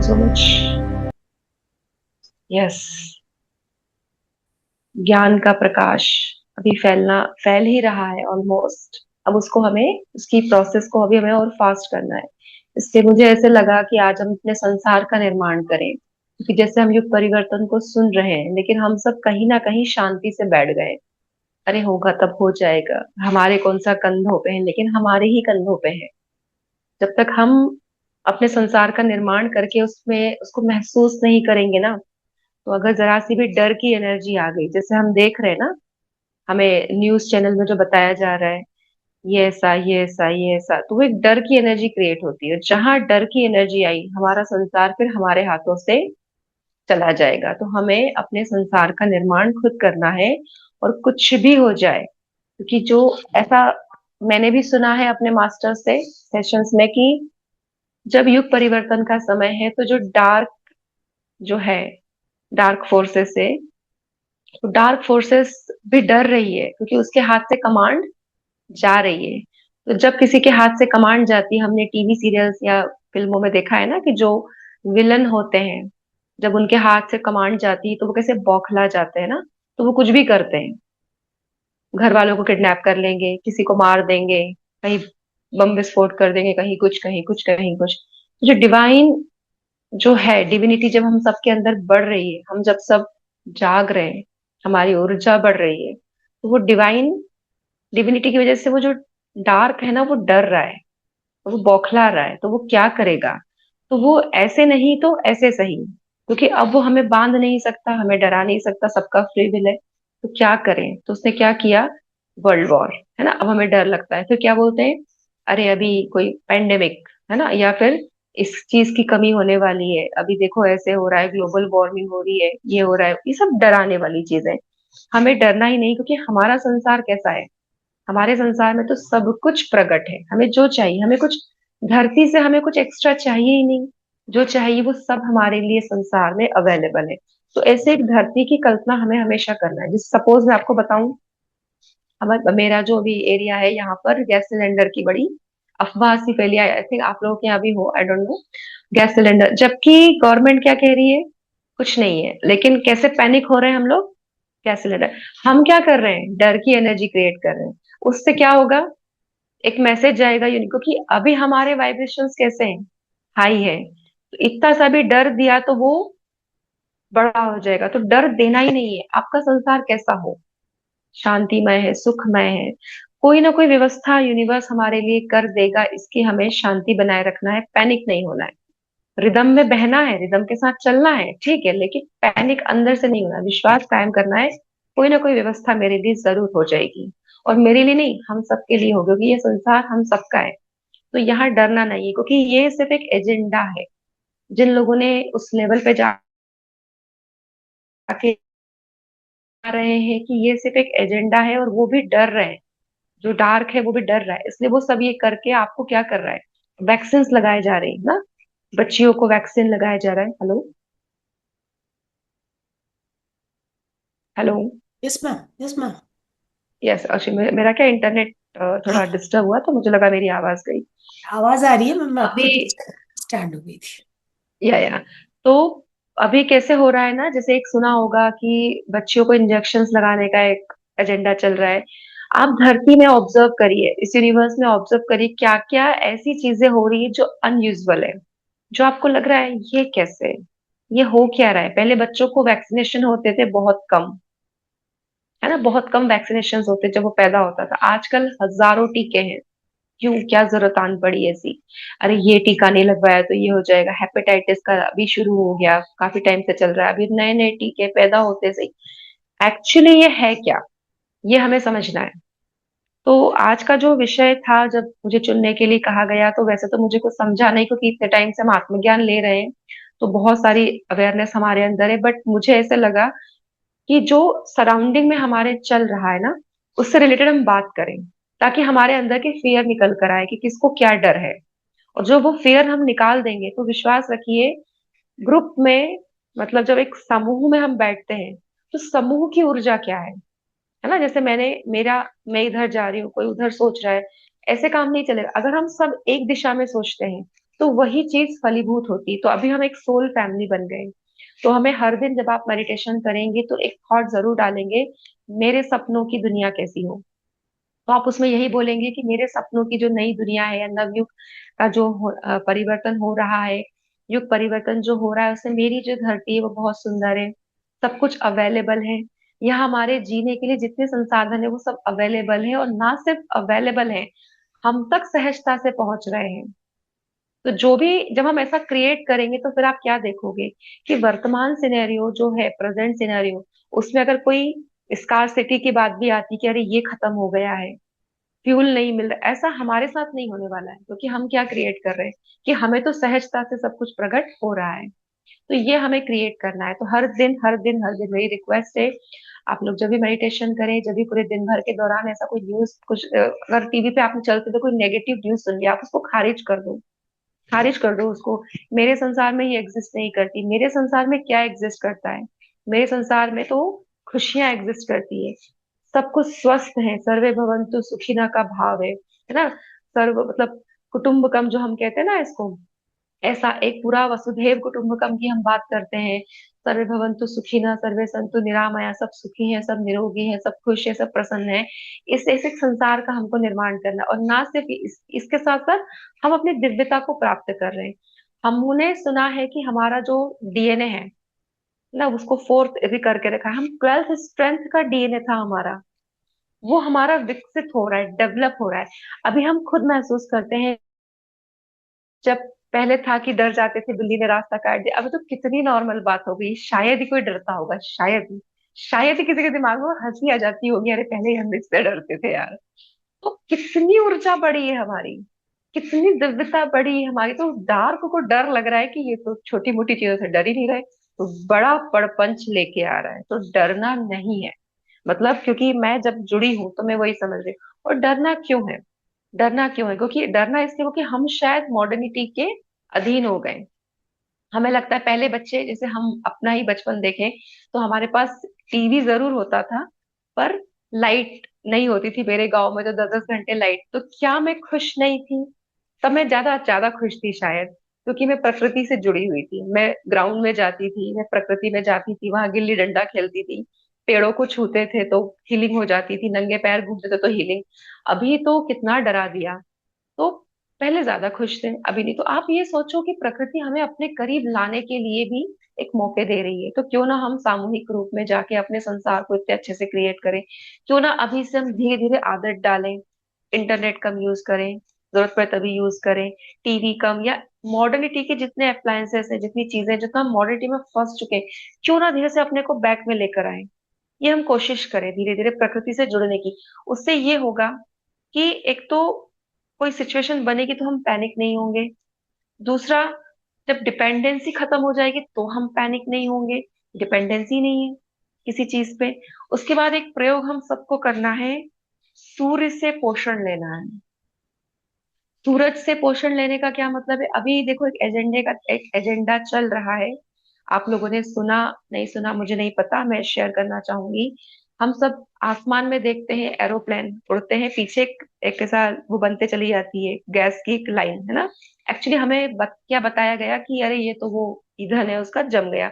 You so much. Yes. ज्ञान का प्रकाश अभी फैल ही रहा है ऑलमोस्ट। अब उसको हमें उसकी प्रोसेस को अभी हमें और फास्ट करना है। इससे मुझे ऐसे लगा कि आज हम अपने संसार का निर्माण करें, क्योंकि जैसे हम युग परिवर्तन को सुन रहे हैं लेकिन हम सब कहीं ना कहीं शांति से बैठ गए। अरे होगा तब हो जाएगा, हमारे कौन सा कंधों पे है, लेकिन हमारे ही कंधों पे है। जब तक हम अपने संसार का निर्माण करके उसमें उसको महसूस नहीं करेंगे ना, तो अगर जरा सी भी डर की एनर्जी आ गई, जैसे हम देख रहे हैं ना, हमें न्यूज चैनल में जो बताया जा रहा है, ये ऐसा ये ऐसा ये ऐसा, तो वो एक डर की एनर्जी क्रिएट होती है। जहां डर की एनर्जी आई, हमारा संसार फिर हमारे हाथों से चला जाएगा। तो हमें अपने संसार का निर्माण खुद करना है, और कुछ भी हो जाए। क्योंकि जो ऐसा मैंने भी सुना है अपने मास्टर से सेशंस में, कि जब युग परिवर्तन का समय है तो जो डार्क जो है, डार्क फोर्सेस से, तो डार्क फोर्सेस भी डर रही है क्योंकि उसके हाथ से कमांड जा रही है। तो जब किसी के हाथ से कमांड जाती है, हमने टीवी सीरियल्स या फिल्मों में देखा है ना, कि जो विलन होते हैं, जब उनके हाथ से कमांड जाती है तो वो कैसे बौखला जाते हैं ना, तो वो कुछ भी करते हैं। घर वालों को किडनैप कर लेंगे, किसी को मार देंगे, कहीं बम विस्फोट कर देंगे, कहीं कुछ कहीं कुछ कहीं कुछ। तो जो डिवाइन जो है, डिविनिटी जब हम सबके अंदर बढ़ रही है, हम जब सब जाग रहे हैं, हमारी ऊर्जा बढ़ रही है, तो वो डिवाइन डिविनिटी की वजह से वो जो डार्क है ना, वो डर रहा है, वो बौखला रहा है। तो वो क्या करेगा? तो वो ऐसे नहीं तो ऐसे सही, क्योंकि अब वो हमें बांध नहीं सकता, हमें डरा नहीं सकता, सबका फ्री विल है। तो क्या करें? तो उसने क्या किया? वर्ल्ड वॉर, है ना। अब हमें डर लगता है, फिर क्या बोलते हैं? अरे अभी कोई पेंडेमिक है ना, या फिर इस चीज की कमी होने वाली है, अभी देखो ऐसे हो रहा है, ग्लोबल वार्मिंग हो रही है, ये हो रहा है। ये सब डराने वाली चीजें। हमें डरना ही नहीं, क्योंकि हमारा संसार कैसा है, हमारे संसार में तो सब कुछ प्रकट है। हमें जो चाहिए, हमें कुछ धरती से हमें कुछ एक्स्ट्रा चाहिए ही नहीं। जो चाहिए वो सब हमारे लिए संसार में अवेलेबल है। तो ऐसे एक धरती की कल्पना हमें हमेशा करना है। जिस सपोज मैं आपको बताऊं, हमारा मेरा जो भी एरिया है, यहाँ पर गैस सिलेंडर की बड़ी अफवाह सी फैली है। आई थिंक आप लोगों के यहाँ भी हो, I don't know. Gas cylinder, जबकि गवर्नमेंट क्या कह रही है? कुछ नहीं है, लेकिन कैसे पैनिक हो रहे हैं हम लोग? Gas cylinder. हम क्या कर रहे हैं? डर की एनर्जी क्रिएट कर रहे हैं। उससे क्या होगा? एक मैसेज जाएगा क्योंकि अभी हमारे वाइब्रेशंस कैसे हैं? हाई है। तो इतना सा भी डर दिया तो वो बड़ा हो जाएगा। तो डर देना ही नहीं है। आपका संसार कैसा हो, शांतिमय है, सुखमय है, कोई ना कोई व्यवस्था यूनिवर्स हमारे लिए कर देगा। इसकी हमें शांति बनाए रखना है, पैनिक नहीं होना है। रिदम में बहना है, रिदम के साथ चलना है, ठीक है, लेकिन पैनिक अंदर से नहीं होना, विश्वास कायम करना है। कोई ना कोई व्यवस्था मेरे लिए जरूर हो जाएगी। और मेरे लिए नहीं, हम सबके लिए होगी, क्योंकि ये संसार हम सबका है। तो यहाँ डरना नहीं है, क्योंकि ये सिर्फ एक एजेंडा है। जिन लोगों ने उस लेवल पे जाके आ रहे हैं कि ये सिर्फ एक एजेंडा है, और वो भी डर रहे हैं। जो डार्क है वो भी डर रहा है, इसलिए वो सब ये करके आपको क्या कर रहा है? वैक्सीन लगाए जा रहे हैं ना, बच्चियों को वैक्सीन लगाया जा रहा है। Hello, hello. Yes ma'am, yes ma'am. Yes Ashwin, मेरा क्या इंटरनेट हाँ, थोड़ा डिस्टर्ब हुआ, तो मुझे लगा मेरी आवाज गई। आवाज आ रही है मैम, मैं अभी खुद स्टैंड हो गई थी। या तो अभी कैसे हो रहा है ना, जैसे एक सुना होगा कि बच्चियों को इंजेक्शन्स लगाने का एक एजेंडा चल रहा है। आप धरती में ऑब्जर्व करिए, इस यूनिवर्स में ऑब्जर्व करिए, क्या क्या ऐसी चीजें हो रही है जो अनयूजुअल है, जो आपको लग रहा है ये कैसे, ये हो क्या रहा है। पहले बच्चों को वैक्सीनेशन होते थे बहुत कम, है ना, बहुत कम वैक्सीनेशन होते जब वो पैदा होता था। आजकल हजारों टीके हैं। क्यों, क्या जरूरत आन पड़ी ऐसी? अरे ये टीका नहीं लगवाया तो ये हो जाएगा। हेपेटाइटिस का अभी शुरू हो गया, काफी टाइम से चल रहा है, अभी नए नए टीके पैदा होते सही। एक्चुअली ये है क्या, ये हमें समझना है। तो आज का जो विषय था, जब मुझे चुनने के लिए कहा गया, तो वैसे तो मुझे कुछ समझा नहीं, क्योंकि इतने टाइम से हम आत्मज्ञान ले रहे हैं, तो बहुत सारी अवेयरनेस हमारे अंदर है। बट मुझे ऐसे लगा कि जो सराउंडिंग में हमारे चल रहा है ना, उससे रिलेटेड हम बात करें, ताकि हमारे अंदर के फियर निकल कर आए कि किसको क्या डर है। और जो वो फियर हम निकाल देंगे, तो विश्वास रखिए, ग्रुप में, मतलब जब एक समूह में हम बैठते हैं, तो समूह की ऊर्जा क्या है ना। जैसे मैं इधर जा रही हूँ, कोई उधर सोच रहा है, ऐसे काम नहीं चलेगा। अगर हम सब एक दिशा में सोचते हैं, तो वही चीज फलीभूत होती। तो अभी हम एक सोल फैमिली बन गए। तो हमें हर दिन जब आप मेडिटेशन करेंगे तो एक थॉट जरूर डालेंगे, मेरे सपनों की दुनिया कैसी हो। तो आप उसमें यही बोलेंगे कि मेरे सपनों की जो नई दुनिया है या नवयुग का जो परिवर्तन हो रहा है, युग परिवर्तन जो हो रहा है, उसमें मेरी जो धरती है वो बहुत सुंदर है, सब कुछ अवेलेबल है। यहाँ हमारे जीने के लिए जितने संसाधन है वो सब अवेलेबल है, और ना सिर्फ अवेलेबल है, हम तक सहजता से पहुंच रहे हैं। तो जो भी जब हम ऐसा क्रिएट करेंगे तो फिर आप क्या देखोगे कि वर्तमान सिनेरियो जो है, प्रेजेंट सिनेरियो, उसमें अगर कोई स्कार्सिटी की बात भी आती कि अरे ये खत्म हो गया है, फ्यूल नहीं मिल रहा, ऐसा हमारे साथ नहीं होने वाला है, क्योंकि हम क्या क्रिएट कर रहे हैं कि हमें तो सहजता से सब कुछ प्रकट हो रहा है। तो ये हमें क्रिएट करना है। तो हर दिन हर दिन हर दिन मेरी रिक्वेस्ट है, आप लोग जब भी मेडिटेशन करें, जब भी पूरे दिन भर के दौरान ऐसा कोई न्यूज कुछ अगर टीवी पे आपने चलते तो कोई नेगेटिव न्यूज सुन लिया, आप उसको खारिज कर दो, खारिज कर दो उसको। मेरे संसार में ये एग्जिस्ट नहीं करती। मेरे संसार में क्या एग्जिस्ट करता है? मेरे संसार में तो खुशियां एग्जिस्ट करती है, सब कुछ स्वस्थ है, सर्वे भवन्तु सुखिनः का भाव है ना। सर्व मतलब कुटुंबकम जो हम कहते हैं ना इसको, ऐसा एक पूरा वसुधैव कुटुंबकम की हम बात करते हैं। सर्वे भवन्तु सुखिनः सर्वे संतु निरामया, सब सुखी है, सब निरोगी है, सब खुश है, सब प्रसन्न है। इस ऐसे संसार का हमको निर्माण करना है। और ना सिर्फ इसके साथ साथ हम अपनी दिव्यता को प्राप्त कर रहे हैं। हमने सुना है कि हमारा जो डीएनए है ना, उसको फोर्थ भी करके रखा है, हम 12th स्ट्रेंथ का डीएनए था हमारा, वो हमारा विकसित हो रहा है, डेवलप हो रहा है। अभी हम खुद महसूस करते हैं, जब पहले था कि डर जाते थे बिल्ली ने रास्ता काट दिया, अभी तो कितनी नॉर्मल बात हो गई, शायद ही कोई डरता होगा, शायद ही किसी के दिमाग में हंसी आ जाती होगी, अरे पहले ही हम इससे डरते थे यार। तो कितनी ऊर्जा बढ़ी है हमारी, कितनी दिव्यता बढ़ी है हमारी। तो डार्क को डर लग रहा है कि ये तो छोटी मोटी चीजों से डर ही नहीं रहे, तो बड़ा बड़पंच लेके आ रहा है। तो डरना नहीं है, मतलब क्योंकि मैं जब जुड़ी हूं तो मैं वही समझ रही हूँ। और डरना क्यों है? डरना क्यों है? क्योंकि डरना इसलिए क्योंकि हम शायद मॉडर्निटी के अधीन हो गए। हमें लगता है पहले बच्चे, जैसे हम अपना ही बचपन देखें, तो हमारे पास टीवी जरूर होता था, पर लाइट नहीं होती थी। मेरे गांव में तो 10-10 घंटे लाइट, तो क्या मैं खुश नहीं थी? तब मैं ज्यादा ज्यादा खुश थी शायद, क्योंकि मैं प्रकृति से जुड़ी हुई थी। मैं ग्राउंड में जाती थी, मैं प्रकृति में जाती थी, वहां गिल्ली डंडा खेलती थी, पेड़ों को छूते थे तो हीलिंग हो जाती थी, नंगे पैर घूमते थे तो हीलिंग। अभी तो कितना डरा दिया। तो पहले ज्यादा खुश थे, अभी नहीं। तो आप ये सोचो कि प्रकृति हमें अपने करीब लाने के लिए भी एक मौके दे रही है, तो क्यों ना हम सामूहिक रूप में जाके अपने संसार को इतने अच्छे से क्रिएट करें। क्यों ना अभी से हम धीरे धीरे आदत डालें, इंटरनेट कम यूज करें, जरूरत पड़े तभी यूज करें, टीवी कम, या मॉडर्निटी के जितने अप्लायंसेस हैं, जितनी चीजें, जितना हम मॉडर्निटी में फंस चुके हैं, क्यों ना धीरे से अपने को बैक में लेकर आए। ये हम कोशिश करें धीरे धीरे प्रकृति से जुड़ने की। उससे ये होगा कि एक तो कोई सिचुएशन बनेगी तो हम पैनिक नहीं होंगे। दूसरा, जब डिपेंडेंसी खत्म हो जाएगी तो हम पैनिक नहीं होंगे, डिपेंडेंसी नहीं है किसी चीज पे। उसके बाद एक प्रयोग हम सबको करना है, सूर्य से पोषण लेना है। सूरज से पोषण लेने का क्या मतलब है? अभी देखो एक एजेंडा चल रहा है, आप लोगों ने सुना नहीं सुना मुझे नहीं पता, मैं शेयर करना चाहूंगी। हम सब आसमान में देखते हैं एरोप्लेन उड़ते हैं, पीछे एक ऐसा वो बनते चली जाती है गैस की एक लाइन, है ना। एक्चुअली हमें क्या बताया गया कि अरे ये तो वो ईंधन है, उसका जम गया।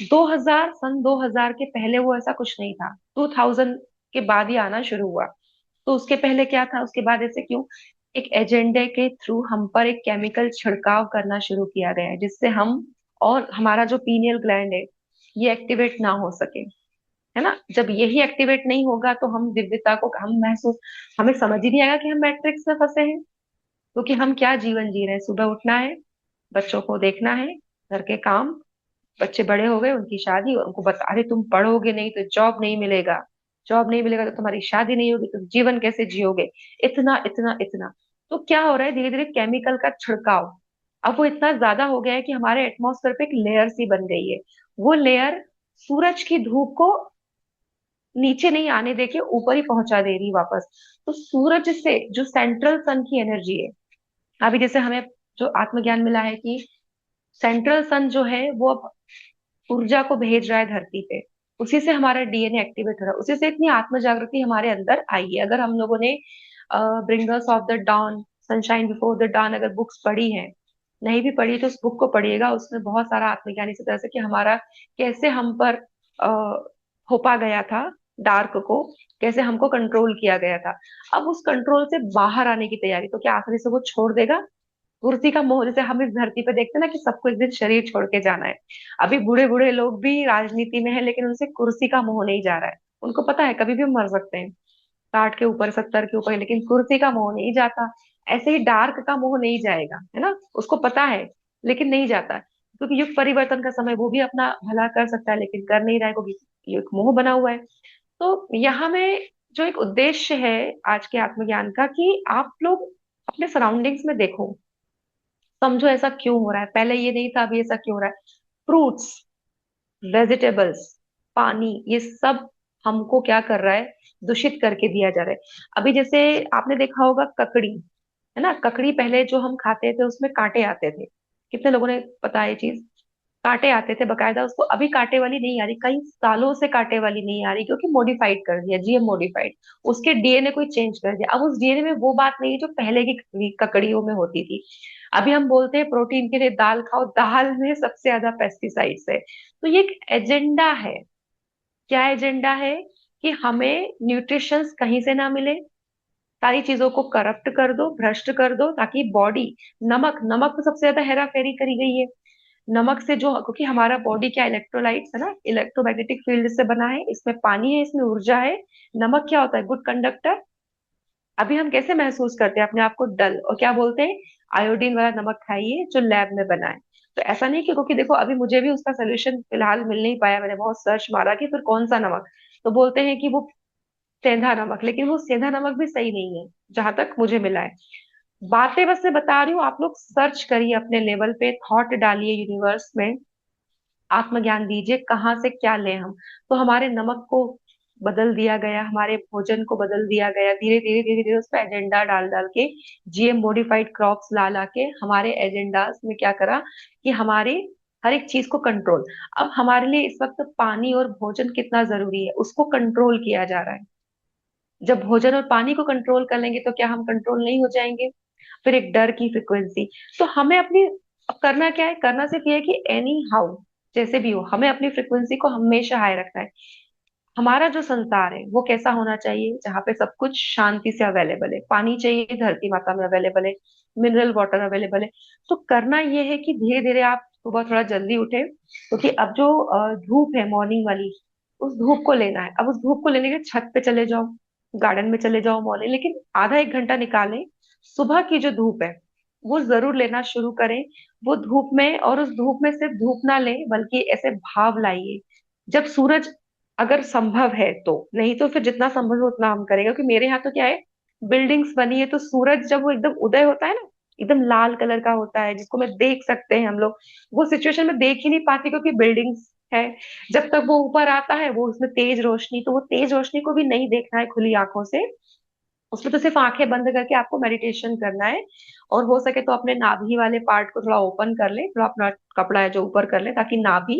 2000 के पहले वो ऐसा कुछ नहीं था, 2000 के बाद ही आना शुरू हुआ। तो उसके पहले क्या था, उसके बाद ऐसे क्यों? एक एजेंडे के थ्रू हम पर एक केमिकल छिड़काव करना शुरू किया गया है, जिससे हम और हमारा जो पीनियल ग्लैंड है ये एक्टिवेट ना हो सके, है ना। जब यही एक्टिवेट नहीं होगा तो हम दिव्यता को हम महसूस, हमें समझ ही नहीं आएगा कि हम मैट्रिक्स में फंसे हैं। क्योंकि हम क्या जीवन जी रहे हैं, सुबह उठना है, बच्चों को देखना है, घर के काम, बच्चे बड़े हो गए उनकी शादी, उनको बता, अरे तुम पढ़ोगे नहीं तो जॉब नहीं मिलेगा, जॉब नहीं मिलेगा तो तुम्हारी शादी नहीं होगी, तुम जीवन कैसे जियोगे, इतना इतना इतना। तो क्या हो रहा है, धीरे धीरे केमिकल का छिड़काव अब वो इतना ज्यादा हो गया है कि हमारे एटमॉस्फेयर पे एक लेयर सी बन गई है। वो लेयर सूरज की धूप को नीचे नहीं आने देके ऊपर ही पहुंचा दे रही वापस। तो सूरज से जो सेंट्रल सन की एनर्जी है, अभी जैसे हमें जो आत्मज्ञान मिला है कि सेंट्रल सन जो है वो अब ऊर्जा को भेज रहा है धरती पे, उसी से हमारा डीएनए एक्टिवेट हो रहा है, उसी से इतनी आत्म जागृति हमारे अंदर आई है। अगर हम लोगों ने Bringers of the Dawn, Sunshine Before the Dawn अगर बुक्स पढ़ी है, नहीं भी पढ़ी तो उस बुक को पढ़िएगा, उसमें बहुत सारा आत्मज्ञान इसी तरह से कि हमारा कैसे हम पर थोपा गया था डार्क को, कैसे हमको कंट्रोल किया गया था। अब उस कंट्रोल से बाहर आने की तैयारी, तो क्या आसानी से वो छोड़ देगा? कुर्सी का मोह, जैसे हम इस धरती पे देखते हैं ना कि सबको एक दिन शरीर छोड़ के जाना है। अभी बूढ़े बूढ़े लोग भी राजनीति में है, लेकिन उनसे कुर्सी का मोह नहीं जा रहा है। उनको पता है कभी भी हम मर सकते हैं, 60 के ऊपर, 70 के ऊपर, लेकिन कुर्सी का मोह नहीं जाता। ऐसे ही डार्क का मोह नहीं जाएगा, है ना, उसको पता है लेकिन नहीं जाता, क्योंकि युग परिवर्तन का समय, वो भी अपना भला कर सकता है लेकिन कर नहीं रहा है, क्योंकि ये एक मोह बना हुआ है। तो यहाँ में जो एक उद्देश्य है आज के आत्मज्ञान का, कि आप लोग अपने सराउंडिंग्स में देखो, समझो ऐसा क्यों हो रहा है, पहले ये नहीं था, अभी ऐसा क्यों हो रहा है। फ्रूट्स, वेजिटेबल्स, पानी, ये सब हमको क्या कर रहा है, दूषित करके दिया जा रहा है। अभी जैसे आपने देखा होगा ककड़ी, है ना, ककड़ी पहले जो हम खाते थे उसमें कांटे आते थे। कितने लोगों ने पता है ये चीज? कांटे आते थे बकायदा उसको, अभी कांटे वाली नहीं आ रही, कई सालों से कांटे वाली नहीं आ रही, क्योंकि मॉडिफाइड कर दिया, जीएम मॉडिफाइड। उसके डीएनए कोई चेंज कर दिया, अब उस डीएनए में वो बात नहीं है जो पहले की ककड़ियों में होती थी। अभी हम बोलते हैं प्रोटीन के लिए दाल खाओ, दाल में सबसे ज्यादा पेस्टिसाइड्स है। तो ये एक एजेंडा है। क्या एजेंडा है? कि हमें न्यूट्रिशंस कहीं से ना मिले, सारी चीजों को करप्ट कर दो, भ्रष्ट कर दो, ताकि बॉडी, नमक, नमक तो सबसे ज्यादा हेरा फेरी करी गई है। नमक से जो, क्योंकि हमारा बॉडी क्या इलेक्ट्रोलाइट्स है ना, इलेक्ट्रोमैग्नेटिक फील्ड से बना है, इसमें पानी है, इसमें ऊर्जा है। नमक क्या होता है? Good conductor. अभी हम कैसे महसूस करते हैं अपने आप को? डल, और क्या बोलते हैं? आयोडीन वाला नमक खाइए जो लैब में बना है। तो ऐसा नहीं कि, क्योंकि देखो अभी मुझे भी उसका सोल्यूशन फिलहाल मिल नहीं पाया, मैंने बहुत सर्च मारा कि फिर कौन सा नमक, तो बोलते हैं कि वो सेंधा नमक, लेकिन वो सेंधा नमक भी सही नहीं है जहां तक मुझे मिला है। बातें बस मैं बता रही हूँ, आप लोग सर्च करिए अपने लेवल पे, थॉट डालिए यूनिवर्स में, आत्मज्ञान दीजिए कहाँ से क्या लें हम। तो हमारे नमक को बदल दिया गया, हमारे भोजन को बदल दिया गया, धीरे धीरे धीरे धीरे उस पर एजेंडा डाल डाल के, जीएम मॉडिफाइड क्रॉप्स ला ला के हमारे एजेंडास में क्या करा, कि हमारे हर एक चीज को कंट्रोल। अब हमारे लिए इस वक्त पानी और भोजन कितना जरूरी है, उसको कंट्रोल किया जा रहा है। जब भोजन और पानी को कंट्रोल कर लेंगे तो क्या हम कंट्रोल नहीं हो जाएंगे? फिर एक डर की फ्रिक्वेंसी। तो हमें अपनी, अब करना क्या है? करना सिर्फ ये है कि एनी हाउ, जैसे भी हो, हमें अपनी फ्रिक्वेंसी को हमेशा हाई रखना है। हमारा जो संसार है वो कैसा होना चाहिए? जहाँ पे सब कुछ शांति से अवेलेबल है, पानी चाहिए धरती माता में अवेलेबल है, मिनरल वाटर अवेलेबल है। तो करना ये है कि धीरे धीरे आप सुबह थोड़ा जल्दी उठे, क्योंकि अब जो धूप है मॉर्निंग वाली, उस धूप को लेना है। अब उस धूप को लेने के लिए छत पे चले जाओ, गार्डन में चले जाओ मॉर्निंग, लेकिन आधा एक घंटा निकालें, सुबह की जो धूप है वो जरूर लेना शुरू करें। वो धूप में, और उस धूप में सिर्फ धूप ना लें, बल्कि ऐसे भाव लाइए जब सूरज, अगर संभव है तो, नहीं तो फिर जितना संभव है उतना हम करेंगे, क्योंकि मेरे यहाँ तो क्या है, बिल्डिंग्स बनी है, तो सूरज जब वो एकदम उदय होता है ना, एकदम लाल कलर का होता है, जिसको मैं देख सकते हैं हम लोग, वो सिचुएशन में देख ही नहीं पाती क्योंकि बिल्डिंग्स है। जब तक वो ऊपर आता है, वो उसमें तेज रोशनी, तो वो तेज रोशनी को भी नहीं देखना है खुली आंखों से, उसमें तो सिर्फ आंखें बंद करके आपको मेडिटेशन करना है। और हो सके तो अपने नाभि वाले पार्ट को थोड़ा ओपन कर ले, थोड़ा अपना कपड़ा है जो ऊपर कर ले, ताकि नाभि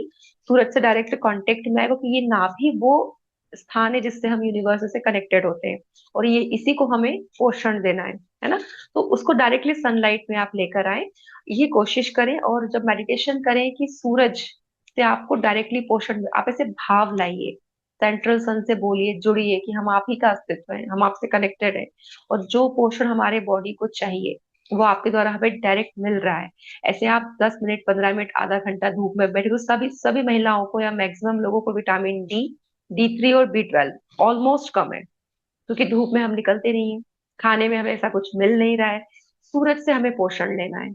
सूरज से डायरेक्ट कांटेक्ट में आए, क्योंकि ये नाभि वो स्थान है जिससे हम यूनिवर्स से कनेक्टेड होते हैं, और ये इसी को हमें पोषण देना है ना। तो उसको डायरेक्टली सनलाइट में आप लेकर आए, ये कोशिश करें। और जब मेडिटेशन करें कि सूरज से आपको डायरेक्टली पोषण, आप ऐसे भाव लाइए, सेंट्रल सन से बोलिए, जुड़िए कि हम आप ही का अस्तित्व है, हम आपसे कनेक्टेड है, और जो पोषण हमारे बॉडी को चाहिए वो आपके द्वारा हमें डायरेक्ट मिल रहा है। ऐसे आप 10 मिनट, 15 मिनट, आधा घंटा धूप में बैठे, तो सभी सभी महिलाओं को या मैक्सिमम लोगों को विटामिन डी, D3 और B12 ऑलमोस्ट कम है, क्योंकि धूप में हम निकलते नहीं है, खाने में हमें ऐसा कुछ मिल नहीं रहा है। सूरज से हमें पोषण लेना है,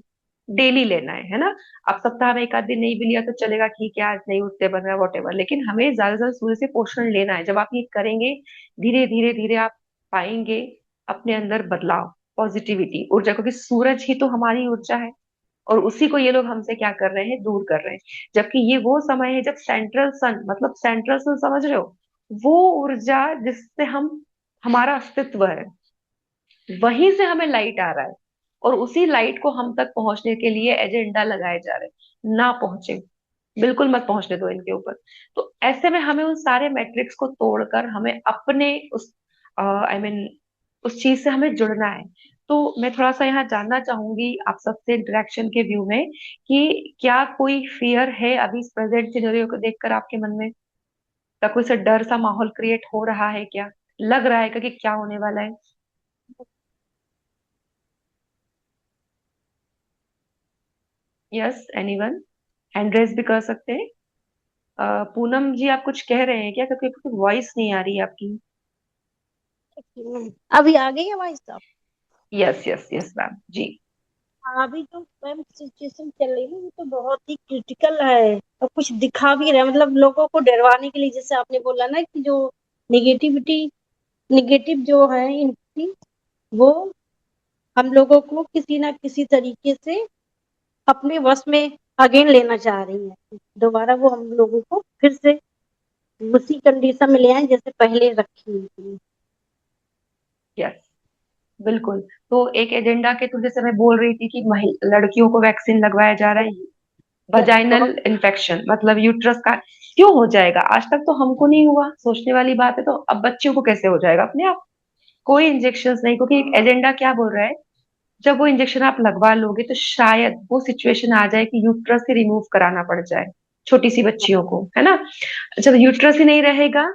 डेली लेना है ना। अब सप्ताह में एक आध दिन नहीं भी लिया तो चलेगा, ठीक है, आज नहीं उठते बन रहा, वॉट एवर, लेकिन हमें ज्यादा से ज्यादा सूरज से पोषण लेना है। जब आप ये करेंगे, धीरे धीरे धीरे आप पाएंगे अपने अंदर बदलाव, पॉजिटिविटी, ऊर्जा, क्योंकि सूरज ही तो हमारी ऊर्जा है। और उसी को ये लोग हमसे क्या कर रहे हैं, दूर कर रहे हैं। जबकि ये वो समय है जब सेंट्रल सन, मतलब सेंट्रल सन समझ रहे हो, वो ऊर्जा जिससे हम, हमारा अस्तित्व है, वहीं से हमें लाइट आ रहा है। और उसी लाइट को हम तक पहुंचने के लिए एजेंडा लगाए जा रहे हैं, ना पहुंचे, बिल्कुल मत पहुंचने दो इनके ऊपर। तो ऐसे में हमें उन सारे मैट्रिक्स को तोड़कर हमें अपने उस, आई मीन, उस चीज से हमें जुड़ना है। तो मैं थोड़ा सा यहाँ जानना चाहूंगी आप सबसे इंटरेक्शन के व्यू में कि क्या कोई फियर है अभी इस प्रेजेंट सिनेरियो को देखकर आपके मन में? क्या कोई सा डर सा माहौल क्रिएट हो रहा है क्या? लग रहा है कि क्या होने वाला है? Yes, anyone? हैंड रेज भी कर सकते हैं। पूनम जी, आप कुछ कह रहे हैं क्या? क्योंकि वॉइस नहीं आ रही है आपकी। अभी आ गई आवाज साहब। यस यस यस मैम जी। हाँ, अभी जो मैम सिचुएशन चल रही है ना, वो तो बहुत ही क्रिटिकल है और कुछ दिखा भी रहा है, मतलब लोगों को डरवाने के लिए, जैसे आपने बोला ना कि जो निगेटिविटी निगेटिव जो है इनकी, वो हम लोगों को किसी ना किसी तरीके से अपने वश में अगेन लेना चाह रही है। दोबारा वो हम लोगों को फिर से उसी कंडीशन में ले आए जैसे पहले रखी हुई थी। यस, बिल्कुल। तो एक एजेंडा के थ्रू, जैसे मैं बोल रही थी कि लड़कियों को वैक्सीन लगवाया जा रहा है, यस, वजाइनल बहुत इन्फेक्शन मतलब यूट्रस का। क्यों हो जाएगा? आज तक तो हमको नहीं हुआ, सोचने वाली बात है। तो अब बच्चियों को कैसे हो जाएगा अपने आप? कोई इंजेक्शन नहीं, क्योंकि एक एजेंडा क्या बोल रहा है, जब वो इंजेक्शन आप लगवा लोगे तो शायद वो सिचुएशन आ जाए कि यूट्रस ही रिमूव कराना पड़ जाए छोटी सी बच्चियों को, है ना? जब यूट्रस ही नहीं रहेगा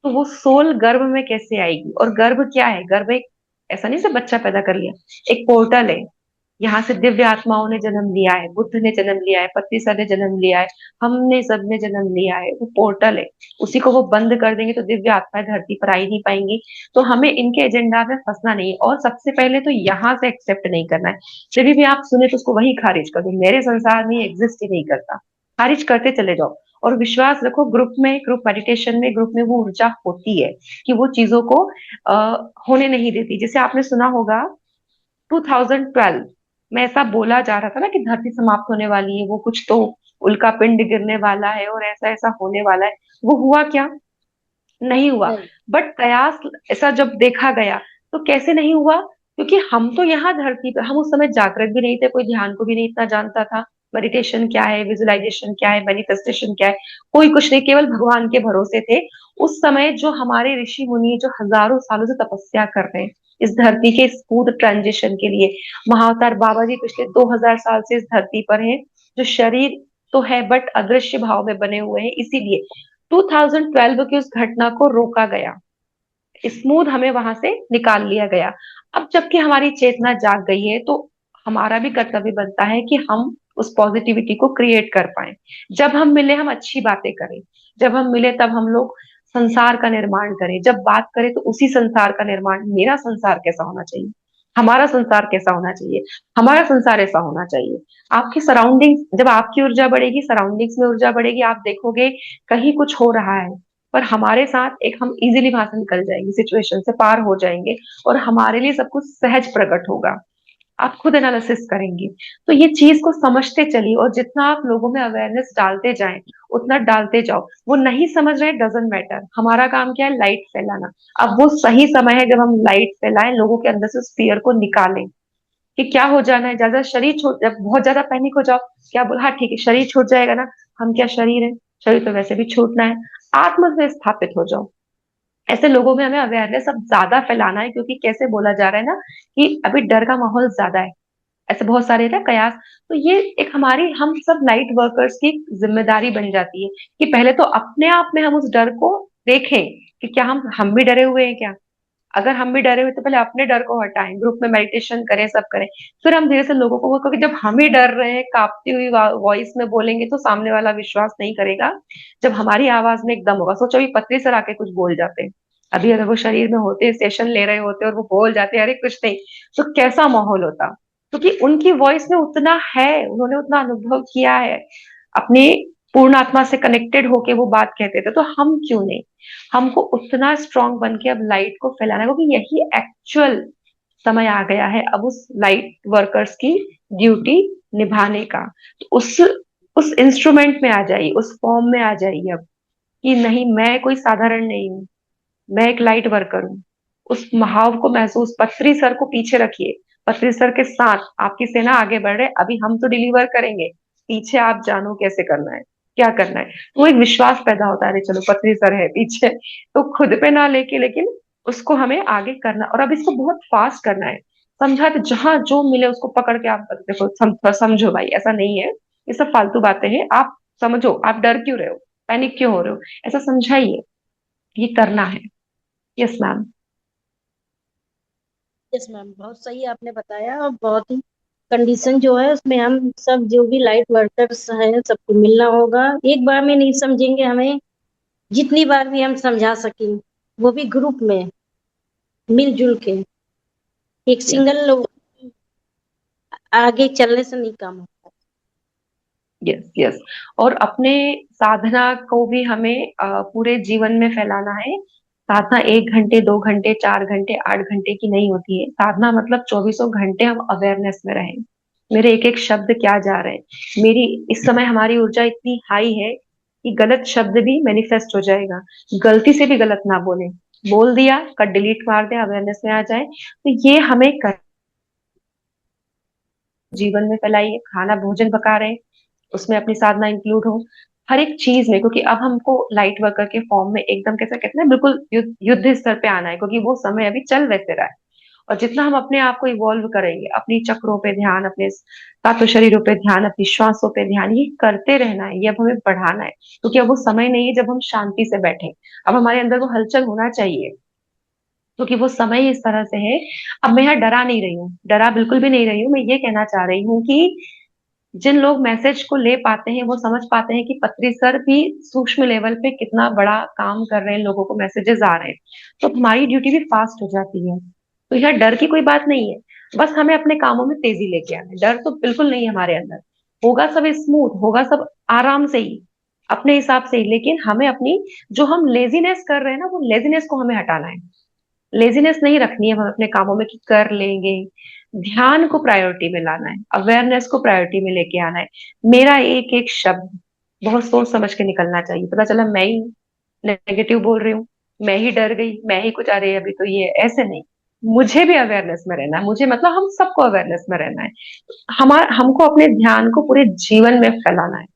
तो वो सोल गर्भ में कैसे आएगी? और गर्भ क्या है? गर्भ एक, ऐसा नहीं सब बच्चा पैदा कर लिया, एक पोर्टल है। यहाँ से दिव्य आत्माओं ने जन्म लिया है, बुद्ध ने जन्म लिया है, पत्नी सर ने जन्म लिया है, हमने सबने जन्म लिया है। वो पोर्टल है, उसी को वो बंद कर देंगे तो दिव्य आत्माएं धरती पर आ ही नहीं पाएंगी। तो हमें इनके एजेंडा में फंसना नहीं है, और सबसे पहले तो यहाँ से एक्सेप्ट नहीं करना है। जब भी आप सुने तो उसको वही खारिज कर दो, मेरे संसार में एग्जिस्ट ही नहीं करता। खारिज करते चले जाओ। और विश्वास रखो, ग्रुप मेडिटेशन में, ग्रुप में वो ऊर्जा होती है कि वो चीजों को होने नहीं देती। जैसे आपने सुना होगा 2012 में ऐसा बोला जा रहा था ना कि धरती समाप्त होने वाली है, वो कुछ तो उल्का पिंड गिरने वाला है और ऐसा ऐसा होने वाला है। वो हुआ क्या? नहीं हुआ। नहीं। बट कयास ऐसा जब देखा गया, तो कैसे नहीं हुआ? क्योंकि हम तो यहाँ धरती पर, हम उस समय जागृत भी नहीं थे, कोई ध्यान को भी नहीं इतना जानता था। मेडिटेशन क्या है, विजुअलाइजेशन क्या है, मैनिफेस्टेशन क्या है, कोई कुछ नहीं, केवल भगवान के भरोसे थे। उस समय जो हमारे ऋषि मुनि जो हजारों सालों से तपस्या कर रहे हैं इस धरती के स्मूथ ट्रांजिशन के लिए, महाअवतार बाबा जी पिछले 2000 साल से इस धरती पर हैं। जो शरीर तो है बट अदृश्य भाव में बने हुए हैं, इसीलिए 2012 की उस घटना को रोका गया, स्मूथ हमें वहां से निकाल लिया गया। अब जबकि हमारी चेतना जाग गई है, तो हमारा भी कर्तव्य बनता है कि हम उस पॉजिटिविटी को क्रिएट कर पाए। जब हम मिले हम अच्छी बातें करें, जब हम मिले तब हम लोग संसार का निर्माण करें। जब बात करें तो उसी संसार का निर्माण, मेरा संसार कैसा होना चाहिए, हमारा संसार कैसा होना चाहिए, हमारा संसार ऐसा होना चाहिए। आपकी सराउंडिंग्स, जब आपकी ऊर्जा बढ़ेगी सराउंडिंग्स में ऊर्जा बढ़ेगी। आप देखोगे कहीं कुछ हो रहा है, पर हमारे साथ एक, हम इजीली वहां से निकल जाएंगे, सिचुएशन से पार हो जाएंगे, और हमारे लिए सब कुछ सहज प्रकट होगा। आप खुद एनालिसिस करेंगे। तो ये चीज को समझते चलिए, और जितना आप लोगों में अवेयरनेस डालते जाएं उतना डालते जाओ। वो नहीं समझ रहे, डजेंट मैटर, हमारा काम क्या है? लाइट फैलाना। अब वो सही समय है जब हम लाइट फैलाएं, लोगों के अंदर से उस फियर को निकालें कि क्या हो जाना है। ज्यादा शरीर छूट, जब बहुत ज्यादा पैनिक हो जाओ, क्या बोला, हाँ ठीक है शरीर छूट जाएगा ना, हम क्या शरीर है? शरीर तो वैसे भी छूटना है। आत्म से स्थापित हो जाओ। ऐसे लोगों में हमें अवेयरनेस अब ज्यादा फैलाना है, क्योंकि कैसे बोला जा रहा है ना कि अभी डर का माहौल ज्यादा है। ऐसे बहुत सारे ना कयास। तो ये एक हमारी, हम सब लाइट वर्कर्स की जिम्मेदारी बन जाती है कि पहले तो अपने आप में हम उस डर को देखें कि क्या हम भी डरे हुए हैं क्या। अगर हम भी डरे हुए तो पहले अपने डर को हटाएं, ग्रुप में मेडिटेशन करें, सब करें। फिर हम धीरे से लोगों को, क्योंकि जब हम ही डर रहे हैं, कांपती हुई वॉइस में बोलेंगे तो सामने वाला विश्वास नहीं करेगा। जब हमारी आवाज में एकदम होगा, सोचो अभी पत्री सर आके कुछ बोल जाते हैं, अभी अगर वो शरीर में होते, सेशन ले रहे होते और वो बोल जाते अरे कुछ नहीं, तो कैसा माहौल होता? क्योंकि उनकी वॉइस में उतना है, उन्होंने उतना अनुभव किया है, अपने पूर्ण आत्मा से कनेक्टेड होके वो बात कहते थे। तो हम क्यों नहीं? हमको उतना स्ट्रांग बन के अब लाइट को फैलाना है, क्योंकि यही एक्चुअल समय आ गया है अब उस लाइट वर्कर्स की ड्यूटी निभाने का। तो उस इंस्ट्रूमेंट में आ जाइए, उस फॉर्म में आ जाइए अब, कि नहीं मैं कोई साधारण नहीं हूँ, मैं एक लाइट वर्कर हूँ। उस महाव को महसूस, पत्री सर को पीछे रखिए, पत्री सर के साथ आपकी सेना आगे बढ़ रहे, अभी हम तो डिलीवर करेंगे, पीछे आप जानो कैसे करना है, क्या करना है। तो वो एक विश्वास पैदा होता है, अरे चलो पत्री सर है पीछे, तो खुद पे ना लेके, लेकिन उसको हमें आगे करना, और अब इसको बहुत फास्ट करना है। समझाते, जहां जो मिले उसको पकड़ के आप देखो, समझो भाई, ऐसा नहीं है, ये सब फालतू बातें हैं, आप समझो, आप डर क्यों रहे हो, पैनिक क्यों हो रहे हो, ऐसा समझाइए, ये करना है। Yes ma'am. यस मैम, बहुत सही आपने बताया। और बहुत ही कंडीशन जो है उसमें हम सब जो भी लाइट वर्कर्स हैं सबको मिलना होगा। एक बार में नहीं समझेंगे, हमें जितनी बार भी हम समझा सकें, वो भी ग्रुप में मिलजुल के। एक यस सिंगल लोग आगे चलने से नहीं काम होता। Yes yes. और अपने साधना को भी हमें पूरे जीवन में फैलाना है। साधना 1 घंटे, 2 घंटे, 4 घंटे, 8 घंटे की नहीं होती है। साधना मतलब चौबीसों घंटे हम अवेयरनेस में रहें, मेरे एक एक शब्द क्या जा रहे हैं। मेरी इस समय हमारी ऊर्जा इतनी हाई है कि गलत शब्द भी मैनिफेस्ट हो जाएगा। गलती से भी गलत ना बोले, बोल दिया, कट डिलीट मार दे, अवेयरनेस में आ जाए। तो ये हमें जीवन में फैलाइए। खाना भोजन पका रहे हैं, उसमें अपनी साधना इंक्लूड हो हर एक चीज में, क्योंकि अब हमको लाइट वर्कर के फॉर्म में एकदम कैसे कहते हैं, बिल्कुल युद्ध स्तर पे आना है, क्योंकि वो समय अभी चल वैसे रहा है। और जितना हम अपने आप को इवॉल्व करेंगे, अपनी चक्रों पे ध्यान, अपने सातों शरीरों पे ध्यान, अपनी श्वासों पे ध्यान, ये करते रहना है, ये अब हमें बढ़ाना है, क्योंकि अब वो समय नहीं है जब हम शांति से बैठे। अब हमारे अंदर वो हलचल होना चाहिए, क्योंकि वो समय इस तरह से है। अब मैं यहाँ डरा नहीं रही हूँ, डरा बिल्कुल भी नहीं रही हूँ, मैं ये कहना चाह रही हूँ कि जिन लोग मैसेज को ले पाते हैं वो समझ पाते हैं कि पत्री सर भी सूक्ष्म लेवल पे कितना बड़ा काम कर रहे हैं, लोगों को मैसेजेस आ रहे हैं, तो हमारी ड्यूटी भी फास्ट हो जाती है। तो यहाँ डर की कोई बात नहीं है, बस हमें अपने कामों में तेजी लेके आना है। डर तो बिल्कुल नहीं है हमारे अंदर, होगा सब स्मूथ, होगा सब आराम से ही, अपने हिसाब से ही। लेकिन हमें अपनी, जो हम लेजीनेस कर रहे हैं ना, वो लेजीनेस को हमें हटाना है। लेजीनेस नहीं रखनी है हमें अपने कामों में कि कर लेंगे। ध्यान को प्रायोरिटी में लाना है, अवेयरनेस को प्रायोरिटी में लेके आना है। मेरा एक एक शब्द बहुत सोच समझ के निकलना चाहिए। पता चला मैं ही नेगेटिव बोल रही हूँ, मैं ही डर गई, मैं ही कुछ, अरे अभी तो ये ऐसे नहीं। मुझे भी अवेयरनेस में रहना है, मुझे मतलब हम सबको अवेयरनेस में रहना है। हमको अपने ध्यान को पूरे जीवन में फैलाना है।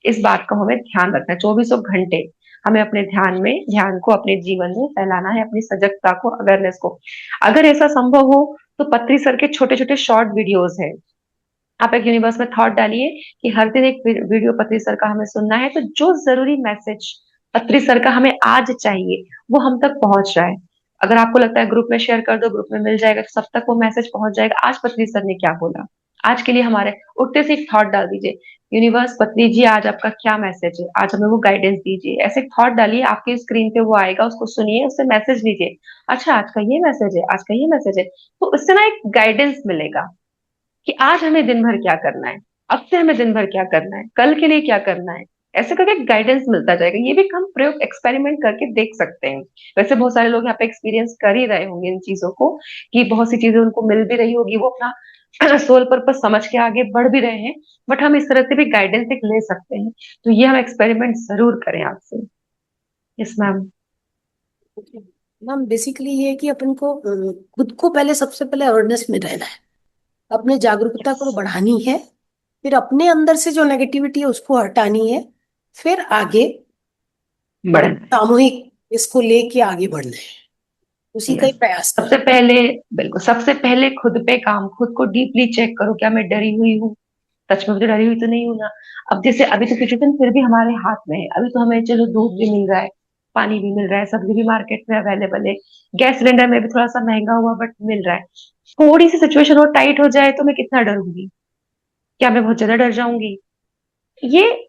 इस बात का हमें ध्यान रखना है, चौबीसों घंटे हमें अपने ध्यान को अपने जीवन में फैलाना है, अपनी सजगता को, अवेयरनेस को। अगर ऐसा संभव हो तो पत्री सर के छोटे छोटे शॉर्ट वीडियोस है, आप एक यूनिवर्स में थॉट डालिए कि हर दिन एक वीडियो पत्री सर का हमें सुनना है, तो जो जरूरी मैसेज पत्री सर का हमें आज चाहिए वो हम तक पहुंच रहा है। अगर आपको लगता है ग्रुप में शेयर कर दो, ग्रुप में मिल जाएगा, तो सब तक वो मैसेज पहुंच जाएगा। आज पत्री सर ने क्या बोला, आज के लिए हमारे उठते से एक थॉट डाल दीजिए, यूनिवर्स पत्री जी आज आपका क्या मैसेज है, आज हमें वो गाइडेंस दीजिए। ऐसे थॉट डालिए, आपके स्क्रीन पे वो आएगा, उसको सुनिए, उससे मैसेज लीजिए, अच्छा आज का ये मैसेज है, आज का ये मैसेज है। तो उससे ना एक गाइडेंस मिलेगा कि आज हमें दिन भर क्या करना है, अब से हमें दिन भर क्या करना है, कल के लिए क्या करना है। ऐसे करके गाइडेंस मिलता जाएगा। ये भी हम प्रयोग एक्सपेरिमेंट करके देख सकते हैं। वैसे बहुत सारे लोग यहाँ पे एक्सपीरियंस कर ही रहे होंगे इन चीजों को, कि बहुत सी चीजें उनको मिल भी रही होगी, वो अपना सोल पर्पस समझ के आगे बढ़ भी रहे हैं। बट हम इस तरह से भी गाइडेंस एक ले सकते हैं। तो ये हम एक्सपेरिमेंट जरूर करें आपसे। Yes ma'am. मैम बेसिकली ये है कि अपन को खुद को पहले, सबसे पहले अवेयरनेस में रहना है, अपने जागरूकता को बढ़ानी है, फिर अपने अंदर से जो नेगेटिविटी है उसको हटानी है, फिर आगे बढ़ना है। सामूहिक इसको लेके आगे बढ़ना है, उसी का ही यस। प्रयास कर। सबसे पहले, बिल्कुल सबसे पहले खुद पे काम, खुद को डीपली चेक करो, क्या मैं डरी हुई हूँ, सच में तो डरी हुई तो नहीं हूं ना। अब जैसे अभी तो सिचुएशन फिर भी हमारे हाथ में है, अभी तो हमें चलो दूध भी मिल रहा है, पानी भी मिल रहा है, सब्जी भी मार्केट में अवेलेबल है, गैस सिलेंडर में भी थोड़ा सा महंगा हुआ बट मिल रहा है। थोड़ी सी सिचुएशन और टाइट हो जाए तो मैं कितना डरूंगी, क्या मैं बहुत ज्यादा डर जाऊंगी। ये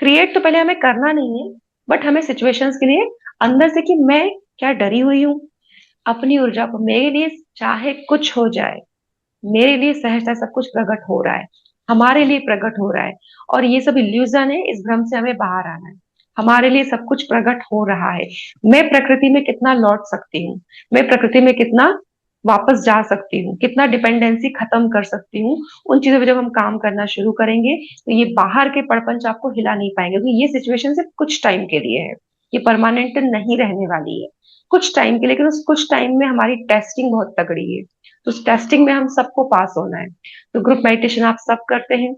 क्रिएट तो पहले हमें करना नहीं है, बट हमें सिचुएशंस के लिए अंदर से कि मैं क्या डरी हुई हूँ, अपनी ऊर्जा को, मेरे लिए चाहे कुछ हो जाए, मेरे लिए सहजता सब कुछ प्रकट हो रहा है, हमारे लिए प्रकट हो रहा है। और ये सब इल्यूजन है, इस भ्रम से हमें बाहर आना है। हमारे लिए सब कुछ प्रकट हो रहा है। मैं प्रकृति में कितना लौट सकती हूँ, मैं प्रकृति में कितना वापस जा सकती हूँ, कितना डिपेंडेंसी खत्म कर सकती हूँ। उन चीजों पे जब हम काम करना शुरू करेंगे तो ये बाहर के प्रपंच आपको हिला नहीं पाएंगे, क्योंकि ये सिचुएशन सिर्फ कुछ टाइम के लिए है, ये परमानेंट नहीं रहने वाली है। कुछ टाइम के लिए, लेकिन उस कुछ टाइम में हमारी टेस्टिंग बहुत तगड़ी है, तो उस टेस्टिंग में हम सबको पास होना है। तो ग्रुप मेडिटेशन आप सब करते हैं,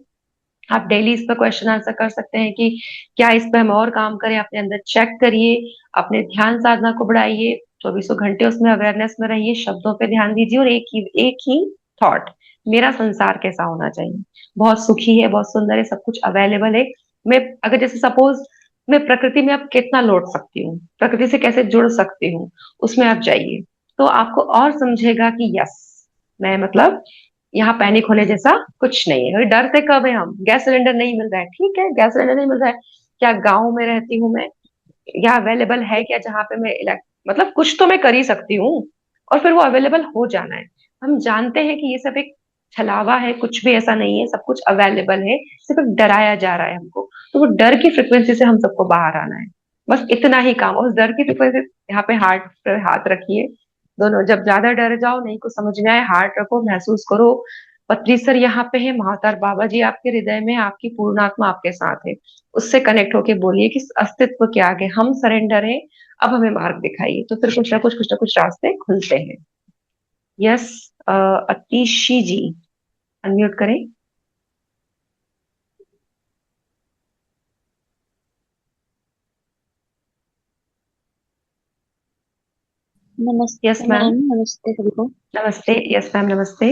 आप डेली इस पर क्वेश्चन आंसर कर सकते हैं कि क्या इस पर हम और काम करें, अपने अंदर चेक करिए, अपने ध्यान साधना को बढ़ाइए, चौबीसों घंटे उसमें अवेयरनेस में रहिए, शब्दों पे ध्यान दीजिए, और एक ही थॉट, मेरा संसार कैसा होना चाहिए, बहुत सुखी है, बहुत सुंदर है, सब कुछ अवेलेबल है। मैं अगर जैसे सपोज मैं प्रकृति में अब कितना लौट सकती हूँ, प्रकृति से कैसे जुड़ सकती हूँ, उसमें आप जाइए, तो आपको और समझेगा कि यस, मैं मतलब यहाँ पैनिक होने जैसा कुछ नहीं है। अरे डरते कब है हम, गैस सिलेंडर नहीं मिल रहा है, ठीक है, गैस सिलेंडर नहीं मिल रहा है, क्या गाँव में रहती हूँ मैं, या अवेलेबल है क्या जहाँ पे मैं मतलब कुछ तो मैं कर ही सकती हूँ, और फिर वो अवेलेबल हो जाना है। हम जानते हैं कि ये सब एक छलावा है, कुछ भी ऐसा नहीं है, सब कुछ अवेलेबल है, सिर्फ एक डराया जा रहा है हमको। तो वो डर की फ्रिक्वेंसी से हम सबको बाहर आना है, बस इतना ही काम। और उस डर की फ्रिक्वेंसी, यहाँ पे हार्ट पे हाथ रखिए, दोनों, जब ज्यादा डर जाओ, नहीं कुछ समझ में आए, हार्ट रखो, महसूस करो पत्रीसर यहाँ पे है, महातार बाबा जी आपके हृदय में, आपकी पूर्णात्मा आपके साथ है, उससे कनेक्ट होके बोलिए कि अस्तित्व के आगे हम सरेंडर हैं, अब हमें मार्ग दिखाइए, तो फिर कुछ ना कुछ रास्ते खुलते हैं। यस, अतिशी जी, अनम्यूट करें। यस नमस्ते मैम। मैम। नमस्ते सभी को। नमस्ते, यस मैम, नमस्ते।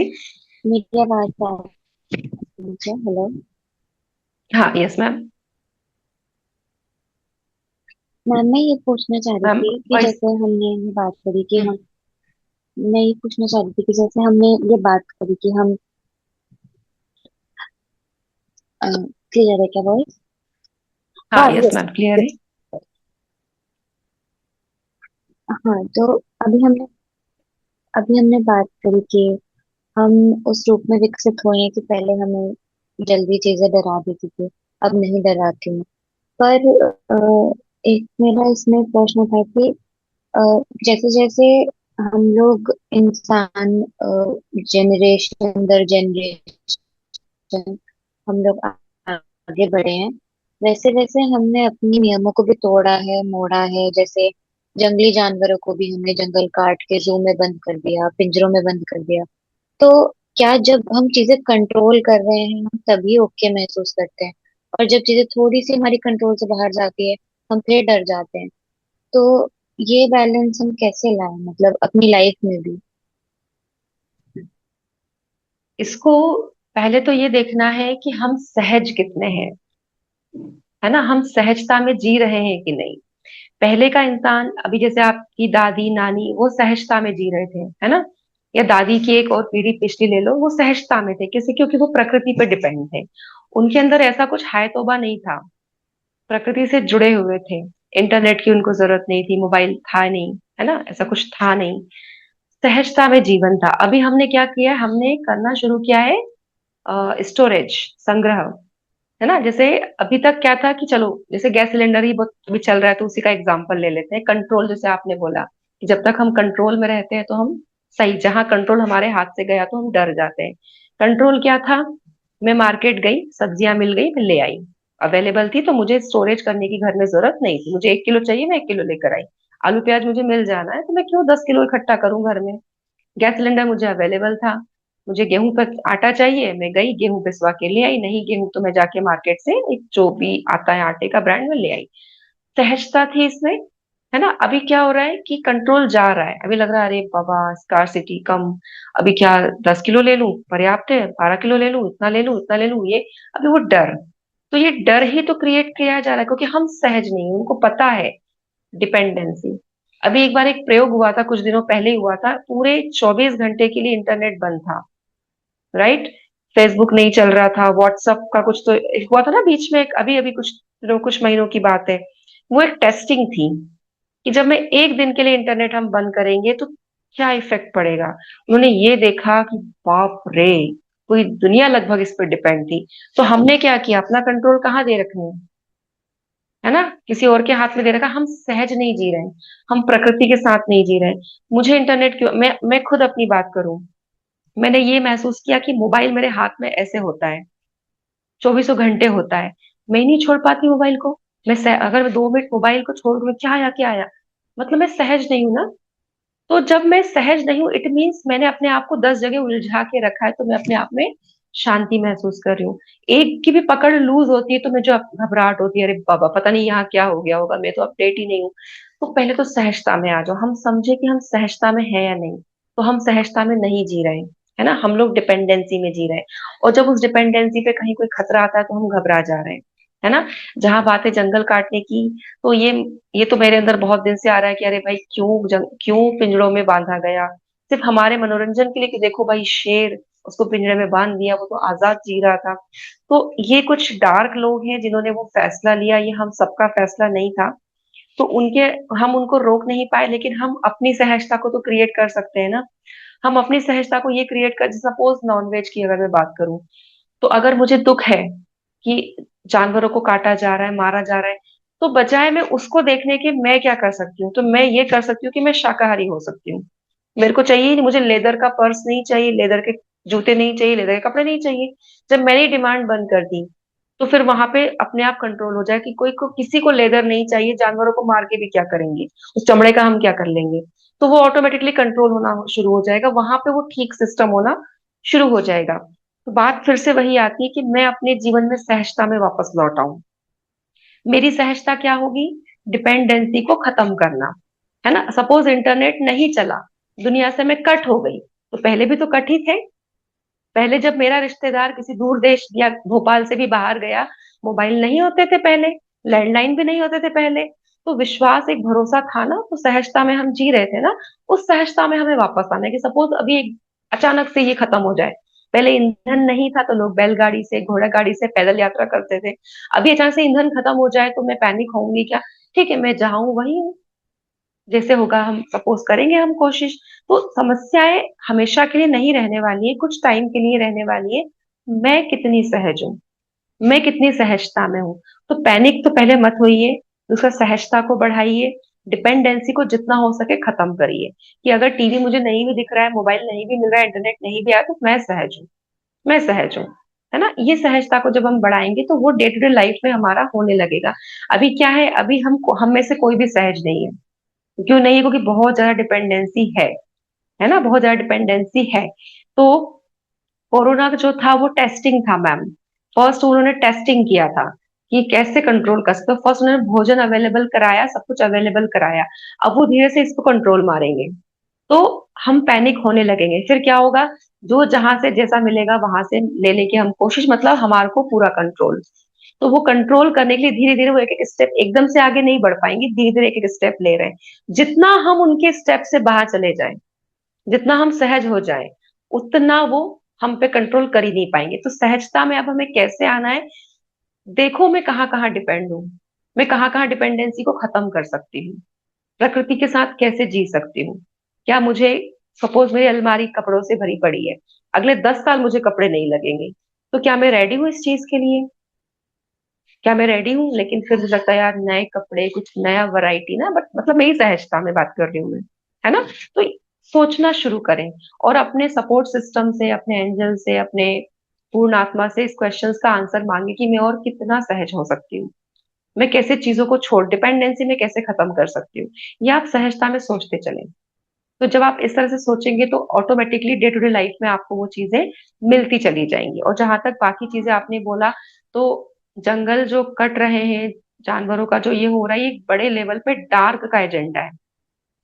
मेरी आवाज आ रही है? हेलो हाँ, यस मैम। मैम, मैं ये पूछना चाह रही मैम थी कि वॉइस। जैसे हमने ये बात करी कि हम मैं ये पूछना चाह रही थी कि जैसे हमने ये बात करी कि हम क्लियर है क्या वॉइस? हाँ, हाँ, यस यस। मैम, क्लियर है। हाँ, तो अभी हमने बात करी कि हम उस रूप में विकसित हुए हैं कि पहले हमें जल्दी चीजें डरा देती थी, अब नहीं डराती हैं। पर एक मेरा इसमें प्रश्न था कि अ, जैसे जैसे हम लोग इंसान जनरेशन दर जनरेशन हम लोग आगे बढ़े हैं, वैसे वैसे हमने अपने नियमों को भी तोड़ा है, मोड़ा है। जैसे जंगली जानवरों को भी हमने जंगल काट के जू में बंद कर दिया, पिंजरों में बंद कर दिया। तो क्या जब हम चीजें कंट्रोल कर रहे हैं हम तभी ओके महसूस करते हैं, और जब चीजें थोड़ी सी हमारी कंट्रोल से बाहर जाती है हम फिर डर जाते हैं? तो ये बैलेंस हम कैसे लाएं, मतलब अपनी लाइफ में भी? इसको पहले तो ये देखना है कि हम सहज कितने हैं, है ना, हम सहजता में जी रहे हैं कि नहीं। पहले का इंसान, अभी जैसे आपकी दादी नानी, वो सहजता में जी रहे थे, है ना, या दादी की एक और पीढ़ी पिछली ले लो, वो सहजता में थे, किसी, क्योंकि वो प्रकृति पे डिपेंड थे, उनके अंदर ऐसा कुछ हाय तौबा नहीं था, प्रकृति से जुड़े हुए थे, इंटरनेट की उनको जरूरत नहीं थी, मोबाइल था नहीं, है ना, ऐसा कुछ था नहीं, सहजता में जीवन था। अभी हमने क्या किया है, हमने करना शुरू किया है स्टोरेज, संग्रह, है ना। जैसे अभी तक क्या था कि चलो, जैसे गैस सिलेंडर ही बहुत अभी चल रहा है, तो उसी का एग्जांपल ले लेते हैं। कंट्रोल, जैसे आपने बोला कि जब तक हम कंट्रोल में रहते हैं तो हम सही, जहां कंट्रोल हमारे हाथ से गया तो हम डर जाते हैं। कंट्रोल क्या था, मैं मार्केट गई, सब्जियां मिल गई, मैं ले आई, अवेलेबल थी, तो मुझे स्टोरेज करने की घर में जरूरत नहीं थी, मुझे 1 किलो चाहिए, मैं 1 किलो लेकर आई। आलू प्याज मुझे मिल जाना है, तो मैं क्यों 10 किलो इकट्ठा करूं घर में। गैस सिलेंडर मुझे अवेलेबल था, मुझे गेहूं पर आटा चाहिए, मैं गई गेहूं पिसवा के ले आई, नहीं गेहूं तो मैं जाके मार्केट से एक जो भी आता है आटे का ब्रांड में ले आई। सहजता थी इसमें, है ना। अभी क्या हो रहा है कि कंट्रोल जा रहा है, अभी लग रहा है अरे बाबा स्कार्सिटी कम, अभी क्या 10 किलो ले लूं पर्याप्त है, 12 किलो ले लूं, इतना ले लूं, इतना ले लूं, ये अभी वो डर, तो ये डर ही तो क्रिएट किया जा रहा है, क्योंकि हम सहज नहीं, उनको पता है डिपेंडेंसी। अभी एक बार एक प्रयोग हुआ था, कुछ दिनों पहले ही हुआ था, पूरे 24 घंटे के लिए इंटरनेट बंद था, राइट, फेसबुक नहीं चल रहा था, व्हाट्सअप का कुछ तो हुआ था ना बीच में, अभी अभी कुछ महीनों की बात है। वो एक टेस्टिंग थी कि जब मैं एक दिन के लिए इंटरनेट हम बंद करेंगे तो क्या इफेक्ट पड़ेगा। उन्होंने ये देखा कि बाप रे, पूरी दुनिया लगभग इस पर डिपेंड थी। तो हमने क्या किया, अपना कंट्रोल कहाँ दे रखे हैं, है ना, किसी और के हाथ में दे रखा, हम सहज नहीं जी रहे हैं, हम प्रकृति के साथ नहीं जी रहे हैं। मुझे इंटरनेट क्यों, मैं खुद अपनी बात करूं, मैंने ये महसूस किया कि मोबाइल मेरे हाथ में ऐसे होता है, चौबीसों घंटे होता है, मैं नहीं छोड़ पाती मोबाइल को। अगर मैं 2 मिनट मोबाइल को छोड़ दूं, क्या आया क्या आया, मतलब मैं सहज नहीं हूं ना। तो जब मैं सहज नहीं हूं, इट मीन्स मैंने अपने आप को 10 जगह उलझा के रखा है, तो मैं अपने आप में शांति महसूस कर रही हूँ। एक की भी पकड़ लूज होती है तो मुझे घबराहट होती है, अरे बाबा पता नहीं यहाँ क्या हो गया होगा, मैं तो अपडेट ही नहीं हूँ। तो पहले तो सहजता में आ जाओ, हम समझे कि हम सहजता में है या नहीं। तो हम सहजता में नहीं जी रहे हैं, है ना, हम लोग डिपेंडेंसी में जी रहे हैं। और जब उस डिपेंडेंसी पे कहीं कोई खतरा आता है तो हम घबरा जा रहे हैं, है ना। जहां बात है जंगल काटने की, तो ये तो मेरे अंदर बहुत दिन से आ रहा है कि अरे भाई क्यों पिंजड़ों में बांधा गया, सिर्फ हमारे मनोरंजन के लिए, कि देखो भाई शेर, उसको पिंजरे में बांध दिया, वो तो आजाद जी रहा था। तो ये कुछ डार्क लोग हैं जिन्होंने वो फैसला लिया, ये हम सबका फैसला नहीं था। तो उनके हम उनको रोक नहीं पाए, लेकिन हम अपनी सहजता को तो क्रिएट कर सकते हैं ना। हम अपनी सहजता को ये क्रिएट कर, सपोज नॉनवेज की अगर मैं बात करूं, तो अगर मुझे दुख है कि जानवरों को काटा जा रहा है, मारा जा रहा है, तो बजाय मैं उसको देखने के मैं क्या कर सकती हूँ, तो मैं ये कर सकती हूँ कि मैं शाकाहारी हो सकती हूँ। मेरे को चाहिए ही नहीं, मुझे लेदर का पर्स नहीं चाहिए, लेदर के जूते नहीं चाहिए, लेदर के कपड़े नहीं चाहिए। जब मैंने डिमांड बंद कर दी, तो फिर वहां पे अपने आप कंट्रोल हो जाए कि किसी को लेदर नहीं चाहिए, जानवरों को मार के भी क्या करेंगे, उस चमड़े का हम क्या कर लेंगे। तो वो ऑटोमेटिकली कंट्रोल होना शुरू हो जाएगा, वहां पे वो ठीक सिस्टम होना शुरू हो जाएगा। तो बात फिर से वही आती है कि मैं अपने जीवन में सहजता में वापस लौट आऊं। मेरी सहजता क्या होगी? डिपेंडेंसी को खत्म करना, है ना। सपोज इंटरनेट नहीं चला, दुनिया से मैं कट हो गई, तो पहले भी तो कट ही थे। पहले जब मेरा रिश्तेदार किसी दूर देश या भोपाल से भी बाहर गया, मोबाइल नहीं होते थे पहले, लैंडलाइन भी नहीं होते थे पहले, तो विश्वास, एक भरोसा था ना, तो सहजता में हम जी रहे थे ना। उस सहजता में हमें वापस आना है कि सपोज अभी अचानक से ये खत्म हो जाए। पहले ईंधन नहीं था तो लोग बैलगाड़ी से, घोड़ा गाड़ी से, पैदल यात्रा करते थे। अभी अचानक से ईंधन खत्म हो जाए तो मैं पैनिक होंगी क्या? ठीक है, मैं जहाँ हूँ वही हूँ, जैसे होगा हम सपोज करेंगे हम कोशिश। तो समस्याएं हमेशा के लिए नहीं रहने वाली है, कुछ टाइम के लिए रहने वाली है। मैं कितनी सहज हूँ, मैं कितनी सहजता में हूँ। तो पैनिक तो पहले मत होइए, दूसरा सहजता को बढ़ाइए, डिपेंडेंसी को जितना हो सके खत्म करिए। कि अगर टीवी मुझे नहीं भी दिख रहा है, मोबाइल नहीं भी मिल रहा है, इंटरनेट नहीं भी आया, तो मैं सहज हूँ, मैं सहज हूँ, है ना। ये सहजता को जब हम बढ़ाएंगे तो वो डे टू डे लाइफ में हमारा होने लगेगा। अभी क्या है, अभी हम में से कोई भी सहज नहीं है। क्यों नहीं है? क्योंकि बहुत ज्यादा डिपेंडेंसी है ना, बहुत ज्यादा डिपेंडेंसी है। तो कोरोना जो था वो टेस्टिंग था मैम। फर्स्ट उन्होंने टेस्टिंग किया था कि कैसे कंट्रोल कर सकते हो। फर्स्ट उन्होंने भोजन अवेलेबल कराया, सब कुछ अवेलेबल कराया। अब वो धीरे से इसको कंट्रोल मारेंगे, तो हम पैनिक होने लगेंगे। फिर क्या होगा? जो जहां से जैसा मिलेगा वहां से लेने की हम कोशिश, मतलब हमारे को पूरा कंट्रोल। तो वो कंट्रोल करने के लिए धीरे धीरे वो एक एक स्टेप, एकदम से आगे नहीं बढ़ पाएंगे, धीरे धीरे एक एक स्टेप ले रहे हैं। जितना हम उनके स्टेप से बाहर चले जाएं, जितना हम सहज हो जाएं, उतना वो हम पे कंट्रोल कर ही नहीं पाएंगे। तो सहजता में अब हमें कैसे आना है? देखो मैं कहाँ कहाँ डिपेंड हूँ, मैं कहाँ कहाँ डिपेंडेंसी को खत्म कर सकती हूँ, प्रकृति के साथ कैसे जी सकती हूँ। क्या मुझे, सपोज मेरी अलमारी कपड़ों से भरी पड़ी है, अगले 10 साल मुझे कपड़े नहीं लगेंगे, तो क्या मैं रेडी हूँ इस चीज के लिए? क्या मैं रेडी हूँ? लेकिन फिर मुझे लगता है यार, नए कपड़े, कुछ नया वैरायटी ना, बट मतलब मेरी सहजता में बात कर रही हूँ मैं, है ना। तो सोचना शुरू करें, और अपने सपोर्ट सिस्टम से, अपने एंजल से, अपने पूर्ण आत्मा से इस क्वेश्चंस का आंसर मांगे कि मैं और कितना सहज हो सकती हूँ, मैं कैसे चीजों को छोड़ डिपेंडेंसी में कैसे खत्म कर सकती हूँ। ये आप सहजता में सोचते चलें। तो जब आप इस तरह से सोचेंगे तो automatically day to day life में आपको वो चीजें मिलती चली जाएंगी। और जहां तक बाकी चीजें आपने बोला, तो जंगल जो कट रहे हैं, जानवरों का जो ये हो रहा है, ये एक बड़े लेवल पे डार्क का एजेंडा है।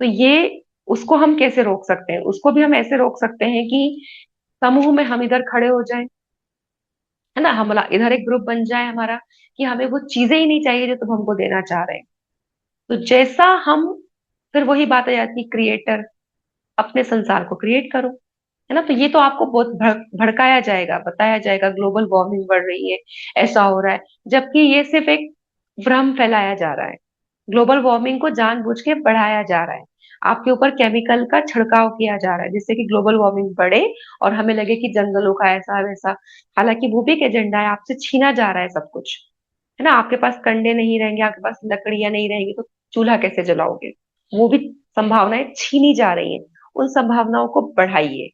तो ये, उसको हम कैसे रोक सकते हैं? उसको भी हम ऐसे रोक सकते हैं कि समूह में हम इधर खड़े हो जाएं, है ना, हमारा इधर एक ग्रुप बन जाए हमारा, कि हमें वो चीजें ही नहीं चाहिए जो तुम हमको देना चाह रहे हैं। तो जैसा हम, फिर वही बात आ जाती, क्रिएटर, अपने संसार को क्रिएट करो, है ना। तो ये तो आपको बहुत भड़काया जाएगा, बताया जाएगा ग्लोबल वार्मिंग बढ़ रही है, ऐसा हो रहा है, जबकि ये सिर्फ एक भ्रम फैलाया जा रहा है। ग्लोबल वार्मिंग को जानबूझ के बढ़ाया जा रहा है, आपके ऊपर केमिकल का छिड़काव किया जा रहा है, जिससे कि ग्लोबल वार्मिंग बढ़े और हमें लगे कि जंगलों का ऐसा वैसा। हालांकि वो भी एक एजेंडा है, आपसे छीना जा रहा है सब कुछ, है ना। आपके पास कंडे नहीं रहेंगे, आपके पास लकड़ियां नहीं रहेंगी, तो चूल्हा कैसे जलाओगे? वो भी संभावनाएं छीनी जा रही हैं। उन संभावनाओं को बढ़ाइए,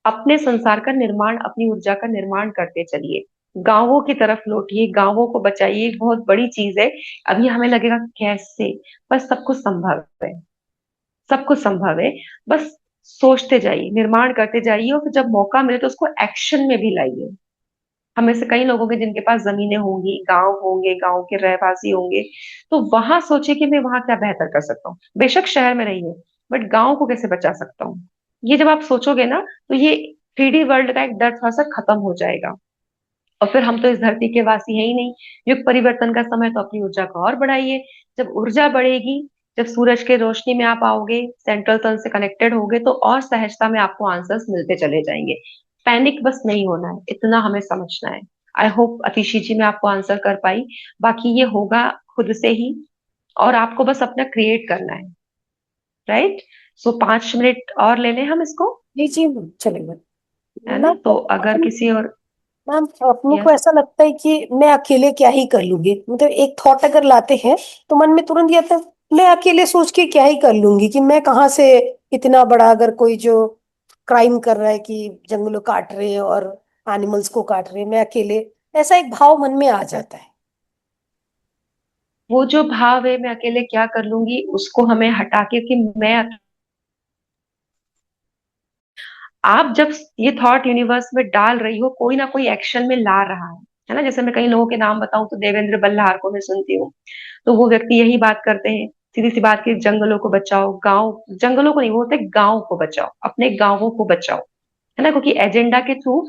अपने संसार का निर्माण, अपनी ऊर्जा का निर्माण करते चलिए। गांवों की तरफ लौटिए, गांवों को बचाइए, एक बहुत बड़ी चीज है। अभी हमें लगेगा कैसे, बस सब कुछ संभव है, सब कुछ संभव है। बस सोचते जाइए, निर्माण करते जाइए, और फिर जब मौका मिले तो उसको एक्शन में भी लाइए। हमें से कई लोग होंगे जिनके पास जमीनें होंगी, गांव होंगे, गांव के रहवासी होंगे। तो वहां सोचे कि मैं वहां क्या बेहतर कर सकता हूँ। बेशक शहर में रहिए, बट गांव को कैसे बचा सकता हूँ। ये जब आप सोचोगे ना, तो ये 3D वर्ल्ड का एक डर थोड़ा सा खत्म हो जाएगा। और फिर हम तो इस धरती के वासी है ही नहीं। युग परिवर्तन का समय, तो अपनी ऊर्जा को और बढ़ाइए। जब ऊर्जा बढ़ेगी, जब सूरज के रोशनी में आप आओगे, सेंट्रल सन से कनेक्टेड होगे, तो और सहजता में आपको आंसर्स मिलते चले जाएंगे। पैनिक बस नहीं होना है, इतना हमें समझना है। आई होप अतिशी जी मैं आपको आंसर कर पाई। बाकी ये होगा खुद से ही, और आपको बस अपना क्रिएट करना है। राइट। सो 5 मिनट और ले लें हम इसको, जी जी चलेगा। है ना? मैम तो अगर अपन किसी और। मैम अपने को यस। ऐसा लगता है कि मैं अकेले क्या ही कर लूंगी, मतलब एक थॉट अगर लाते हैं तो मन में तुरंत ये आता है, मैं अकेले सोच के क्या ही कर लूंगी, कि मैं कहाँ से इतना बड़ा, अगर कोई जो क्राइम कर रहा है कि जंगलों काट रहे हैं और एनिमल्स को काट रहे हैं, मैं अकेले, ऐसा एक भाव मन में आ जाता है। वो जो भाव है मैं अकेले क्या कर लूंगी, उसको हमें हटा के कि मैं, आप जब ये थॉट यूनिवर्स में डाल रही हो, कोई ना कोई एक्शन में ला रहा है ना? जैसे मैं कई लोगों के नाम बताऊं तो देवेंद्र बल्लार को मैं सुनती हूँ। तो वो व्यक्ति यही बात करते हैं, सीधी सी बात की, जंगलों को बचाओ, गांव, जंगलों को नहीं बोलते, गांव को बचाओ, अपने गांवों को बचाओ, है ना? क्योंकि एजेंडा के थ्रू,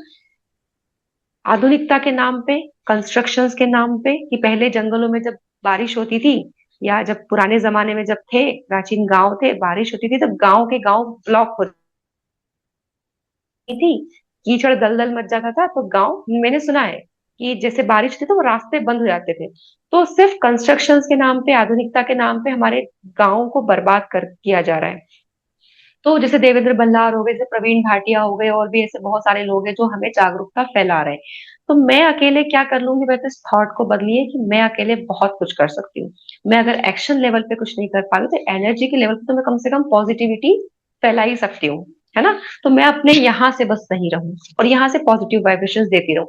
आधुनिकता के नाम पे, कंस्ट्रक्शंस के नाम पे, कि पहले जंगलों में जब बारिश होती थी, या जब पुराने जमाने में जब थे प्राचीन गांव थे, बारिश होती थी, तब गांव के गांव ब्लॉक होते थी, कीचड़ दलदल मच जाता था, तो गांव, मैंने सुना है कि जैसे बारिश थी तो वो रास्ते बंद हो जाते थे। तो सिर्फ कंस्ट्रक्शंस के नाम पे, आधुनिकता के नाम पे हमारे गांवों को बर्बाद कर किया जा रहा है। तो जैसे देवेंद्र बल्लार हो गए, जैसे प्रवीण भाटिया हो गए, और भी ऐसे बहुत सारे लोग हैं जो हमें जागरूकता फैला रहे हैं। तो मैं अकेले क्या कर लूंगी, मैं तो इस थॉट को बदलिए कि मैं अकेले बहुत कुछ कर सकती हूँ। मैं अगर एक्शन लेवल पे कुछ नहीं कर पा रही, तो एनर्जी के लेवल पे तो मैं कम से कम पॉजिटिविटी फैला ही सकती हूँ, है ना? तो मैं अपने यहाँ से बस नहीं रहूं, और यहाँ से पॉजिटिव वाइब्रेशंस देती रहूं।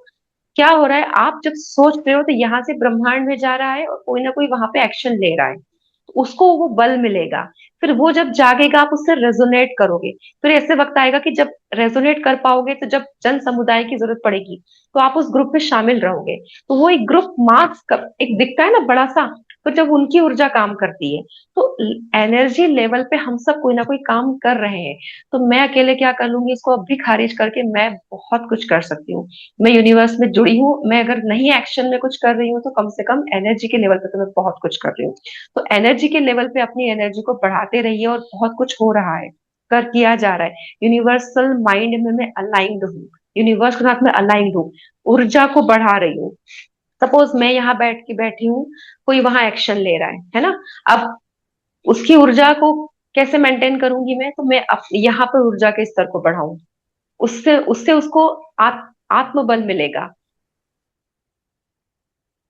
क्या हो रहा है, आप जब सोच रहे हो तो यहाँ से ब्रह्मांड में जा रहा है, और कोई ना कोई वहां पे एक्शन ले रहा है, तो उसको वो बल मिलेगा। फिर वो जब जागेगा, आप उससे रेजोनेट करोगे। फिर ऐसे वक्त आएगा कि जब रेजोनेट कर पाओगे, तो जब जन समुदाय की जरूरत पड़ेगी, तो आप उस ग्रुप में शामिल रहोगे। तो वो एक ग्रुप मार्क्स एक दिखता है ना बड़ा सा, तो जब उनकी ऊर्जा काम करती है, तो एनर्जी लेवल पे हम सब कोई ना कोई काम कर रहे हैं। तो मैं अकेले क्या कर लूंगी, इसको अब भी खारिज करके मैं बहुत कुछ कर सकती हूँ। मैं यूनिवर्स में जुड़ी हूँ, मैं अगर नहीं एक्शन में कुछ कर रही हूँ, तो कम से कम एनर्जी के लेवल पे तो मैं बहुत कुछ कर रही हूँ। तो एनर्जी के लेवल पे अपनी एनर्जी को बढ़ाते रहिए, और बहुत कुछ हो रहा है, कर किया जा रहा है। यूनिवर्सल माइंड में मैं अलाइंड हूँ, यूनिवर्स के साथ में अलाइंड हूँ, ऊर्जा को बढ़ा रही हूँ। सपोज मैं यहाँ बैठ के बैठी हूँ, कोई वहां एक्शन ले रहा है ना? अब उसकी ऊर्जा को कैसे मेंटेन करूंगी मैं, तो मैं यहाँ पर ऊर्जा के स्तर को बढ़ाऊं, उससे उससे उसको आत्मबल मिलेगा।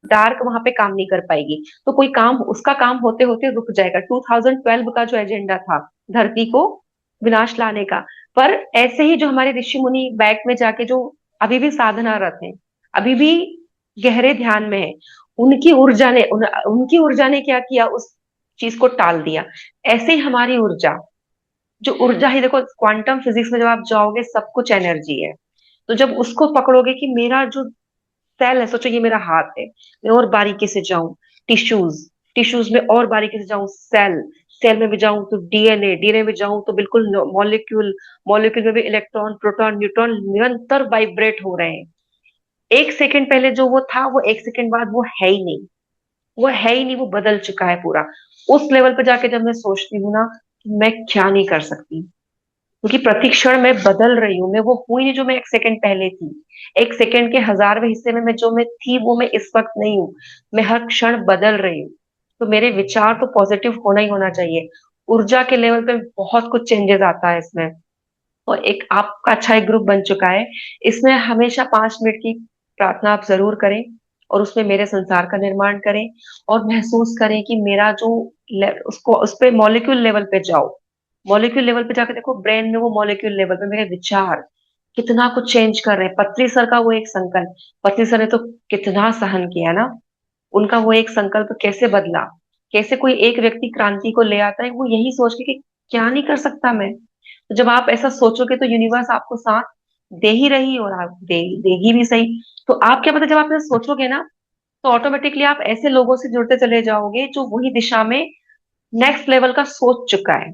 डार्क वहां पे काम नहीं कर पाएगी, तो कोई काम, उसका काम होते होते रुक जाएगा। 2012 का जो एजेंडा था धरती को विनाश लाने का, पर ऐसे ही जो हमारे ऋषि मुनि बैक में जाके जो अभी भी साधनारत हैं, अभी भी गहरे ध्यान में है, उनकी ऊर्जा ने क्या किया, उस चीज को टाल दिया। ऐसे ही हमारी ऊर्जा, जो ऊर्जा ही देखो, क्वांटम फिजिक्स में जब आप जाओगे, सब कुछ एनर्जी है। तो जब उसको पकड़ोगे कि मेरा जो सेल है, सोचो ये मेरा हाथ है, मैं और बारीकी से जाऊं, टिश्यूज, टिश्यूज में और बारीकी से जाऊं, सेल, सेल में भी जाऊं तो डीएनए, डीएनए में जाऊं तो बिल्कुल मॉलिक्यूल, मॉलिक्यूल में भी इलेक्ट्रॉन, प्रोटॉन, न्यूट्रॉन निरंतर वाइब्रेट हो रहे हैं। एक सेकंड पहले जो वो था, वो एक सेकंड बाद वो है ही नहीं, वो है ही नहीं, वो बदल चुका है पूरा। उस लेवल पे जाके जब मैं सोचती हूँ ना, कि मैं क्या नहीं कर सकती, क्योंकि प्रति क्षण मैं बदल रही हूँ, मैं वो हुई नहीं जो मैं एक सेकंड पहले थी। एक सेकंड के हजारवें हिस्से में मैं जो मैं थी, वो मैं इस वक्त नहीं हूँ। मैं हर क्षण बदल रही हूँ। तो मेरे विचार तो पॉजिटिव होना ही होना चाहिए। ऊर्जा के लेवल पे बहुत कुछ चेंजेस आता है इसमें। और एक आपका अच्छा एक ग्रुप बन चुका है, इसमें हमेशा 5 मिनट की प्रार्थना आप जरूर करें, और उसमें मेरे संसार का निर्माण करें, और महसूस करें कि मेरा जो उसको उस पे मॉलिक्यूल लेवल पे जाओ। मॉलिक्यूल लेवल पे जाकर देखो, ब्रेन में वो मॉलिक्यूल लेवल पे मेरे विचार कितना कुछ चेंज कर रहे हैं। पत्री सर का वो एक संकल्प, पत्री सर ने तो कितना सहन किया ना, उनका वो एक संकल्प कैसे बदला, कैसे कोई एक व्यक्ति क्रांति को ले आता है, वो यही सोच के कि क्या नहीं कर सकता मैं। तो जब आप ऐसा सोचोगे, तो यूनिवर्स आपको साथ दे ही रही और आप देगी भी सही। तो आप क्या पता, जब आप ऐसा सोचोगे ना, तो ऑटोमेटिकली आप ऐसे लोगों से जुड़ते चले जाओगे जो वही दिशा में नेक्स्ट लेवल का सोच चुका है।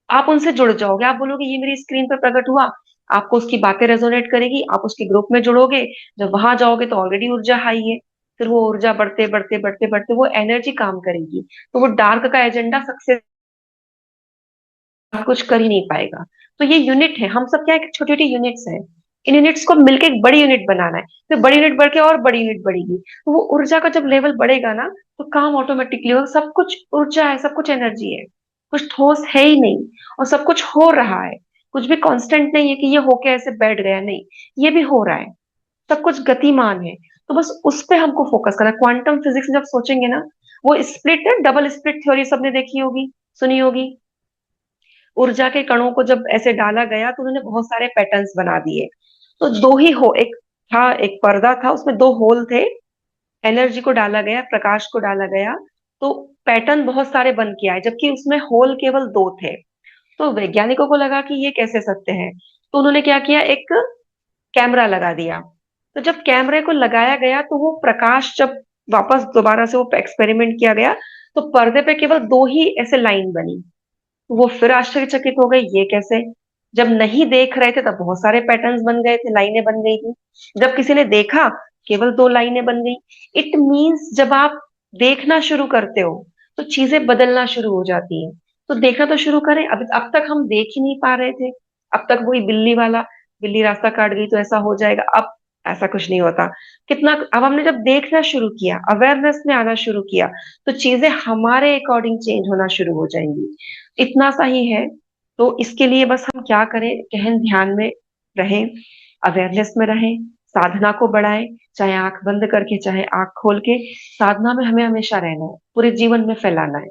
आप उनसे जुड़ जाओगे, आप बोलोगे ये मेरी स्क्रीन पर प्रकट हुआ, आपको उसकी बातें रेजोनेट करेगी, आप उसके ग्रुप में जुड़ोगे। जब वहां जाओगे तो ऑलरेडी ऊर्जा हाई है, फिर वो ऊर्जा बढ़ते बढ़ते बढ़ते बढ़ते वो एनर्जी काम करेगी, तो वो डार्क का एजेंडा सक्सेस कुछ कर ही नहीं पाएगा। तो ये यूनिट है, हम सब क्या है, छोटी छोटी यूनिट्स हैं। इन यूनिट्स को मिलकर एक बड़ी यूनिट बनाना है, फिर बड़ी यूनिट बढ़ के और बड़ी यूनिट बढ़ेगी, तो वो ऊर्जा का जब लेवल बढ़ेगा ना, तो काम ऑटोमेटिकली होगा। सब कुछ ऊर्जा है, सब कुछ एनर्जी है, कुछ ठोस है ही नहीं, और सब कुछ हो रहा है। कुछ भी कांस्टेंट नहीं है कि ये होके ऐसे बैठ गया, नहीं, ये भी हो रहा है। सब कुछ गतिमान है। तो बस उस पे हमको फोकस करना है। क्वांटम फिजिक्स में जब सोचेंगे ना, वो स्प्लिट है, डबल स्प्लिट थ्योरी सबने देखी होगी, सुनी होगी। ऊर्जा के कणों को जब ऐसे डाला गया तो उन्होंने बहुत सारे पैटर्न्स बना दिए। तो दो ही हो, एक था, एक पर्दा था, उसमें दो होल थे। एनर्जी को डाला गया, प्रकाश को डाला गया, तो पैटर्न बहुत सारे बन के आए, जबकि उसमें होल केवल दो थे। तो वैज्ञानिकों को लगा कि ये कैसे सत्य है, तो उन्होंने क्या किया, एक कैमरा लगा दिया। तो जब कैमरे को लगाया गया तो वो प्रकाश जब वापस दोबारा से वो एक्सपेरिमेंट किया गया, तो पर्दे पे केवल दो ही ऐसे लाइन बनी। वो फिर आश्चर्यचकित हो गए, ये कैसे। जब नहीं देख रहे थे तब बहुत सारे पैटर्न्स बन गए थे, लाइनें बन गई थी। जब किसी ने देखा, केवल दो लाइनें बन गई। इट मीन्स जब आप देखना शुरू करते हो तो चीजें बदलना शुरू हो जाती हैं। तो देखना तो शुरू करें। अब तक हम देख ही नहीं पा रहे थे। अब तक वही बिल्ली वाला, बिल्ली रास्ता काट गई तो ऐसा हो जाएगा, अब ऐसा कुछ नहीं होता। कितना, अब हमने जब देखना शुरू किया, अवेयरनेस में आना शुरू किया, तो चीजें हमारे अकॉर्डिंग चेंज होना शुरू हो जाएंगी। इतना सा ही है। तो इसके लिए बस हम क्या करें, गहन ध्यान में रहें, अवेयरनेस में रहें, साधना को बढ़ाएं, चाहे आंख बंद करके चाहे आंख खोल के। साधना में हमें हमेशा रहना है, पूरे जीवन में फैलाना है,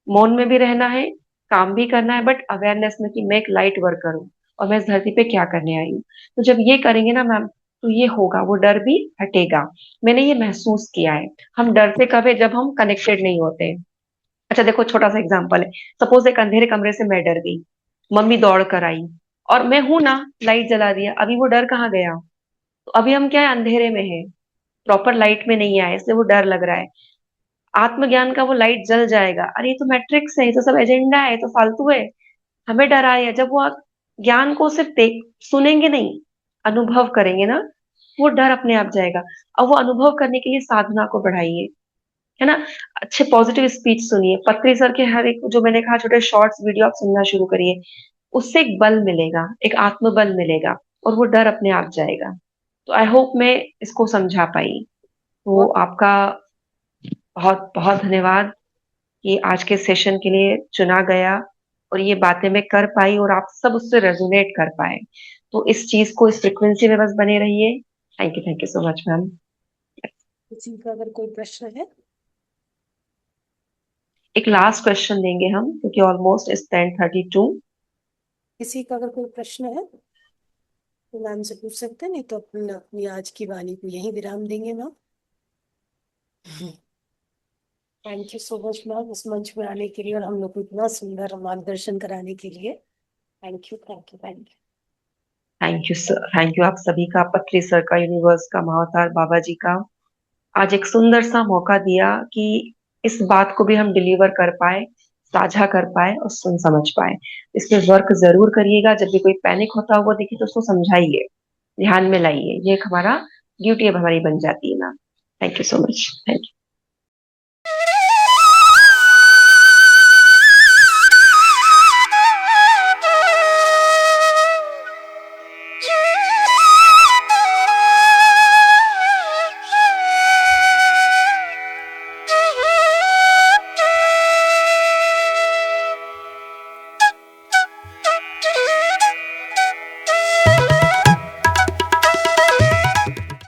मौन में भी रहना है, काम भी करना है, बट अवेयरनेस में कि मैं एक लाइट वर्कर हूँ और मैं इस धरती पे क्या करने आई हूँ। तो जब ये करेंगे ना मैम, तो ये होगा, वो डर भी हटेगा। मैंने ये महसूस किया है। हम डरते कब है, जब हम कनेक्टेड नहीं होते। अच्छा देखो, छोटा सा एग्जांपल है। सपोज एक अंधेरे कमरे से मैं डर गई, मम्मी दौड़ कर आई, और मैं हूं ना, लाइट जला दिया, अभी वो डर कहाँ गया। तो अभी हम क्या है, अंधेरे में है, प्रॉपर लाइट में नहीं आए, इसलिए वो डर लग रहा है। आत्मज्ञान का वो लाइट जल जाएगा, अरे ये तो मैट्रिक्स है, ये तो सब एजेंडा है, ये तो फालतू है, हमें डरा है। जब वो आप ज्ञान को सिर्फ देख सुनेंगे नहीं, अनुभव करेंगे ना, वो डर अपने आप जाएगा। अब वो अनुभव करने के लिए साधना को बढ़ाइए, है ना। अच्छे पॉजिटिव स्पीच सुनिए, पत्री सर के हर एक, जो मैंने कहा, छोटे शॉर्ट्स वीडियो आप सुनना शुरू करिए। उससे एक बल मिलेगा, एक आत्मबल मिलेगा, और वो डर अपने आप जाएगा। तो आई होप मैं इसको समझा पाई। तो बहुत आपका बहुत बहुत धन्यवाद कि आज के सेशन के लिए चुना गया, और ये बातें मैं कर पाई और आप सब उससे रेजोनेट कर पाए। तो इस चीज को, इस फ्रिक्वेंसी में बस बने रहिए। Thank you so much ma'am. किसी का अगर कोई प्रश्न है। एक लास्ट क्वेश्चन देंगे हम, क्योंकि ऑलमोस्ट इस 10:32। किसी का अगर कोई प्रश्न है तो मैम से पूछ सकते हैं, नहीं तो अपन अपनी आज की वाणी को यहीं विराम देंगे ma'am. Thank you so much ma'am, इस मंच में आने के लिए और हम लोग को इतना सुंदर मार्गदर्शन कराने के लिए। Thank you, thank you, thank you. Thank you sir, thank you आप सभी का, पत्री सर का, यूनिवर्स का, महाअवतार बाबा जी का। आज एक सुंदर सा मौका दिया कि इस बात को भी हम डिलीवर कर पाए, साझा कर पाए और सुन समझ पाए। इस पे वर्क जरूर करिएगा। जब भी कोई पैनिक होता हुआ दिखे तो उसको समझाइए, ध्यान में लाइए। ये एक हमारा ड्यूटी अब हमारी बन जाती है ना। Thank you so much. Thank you.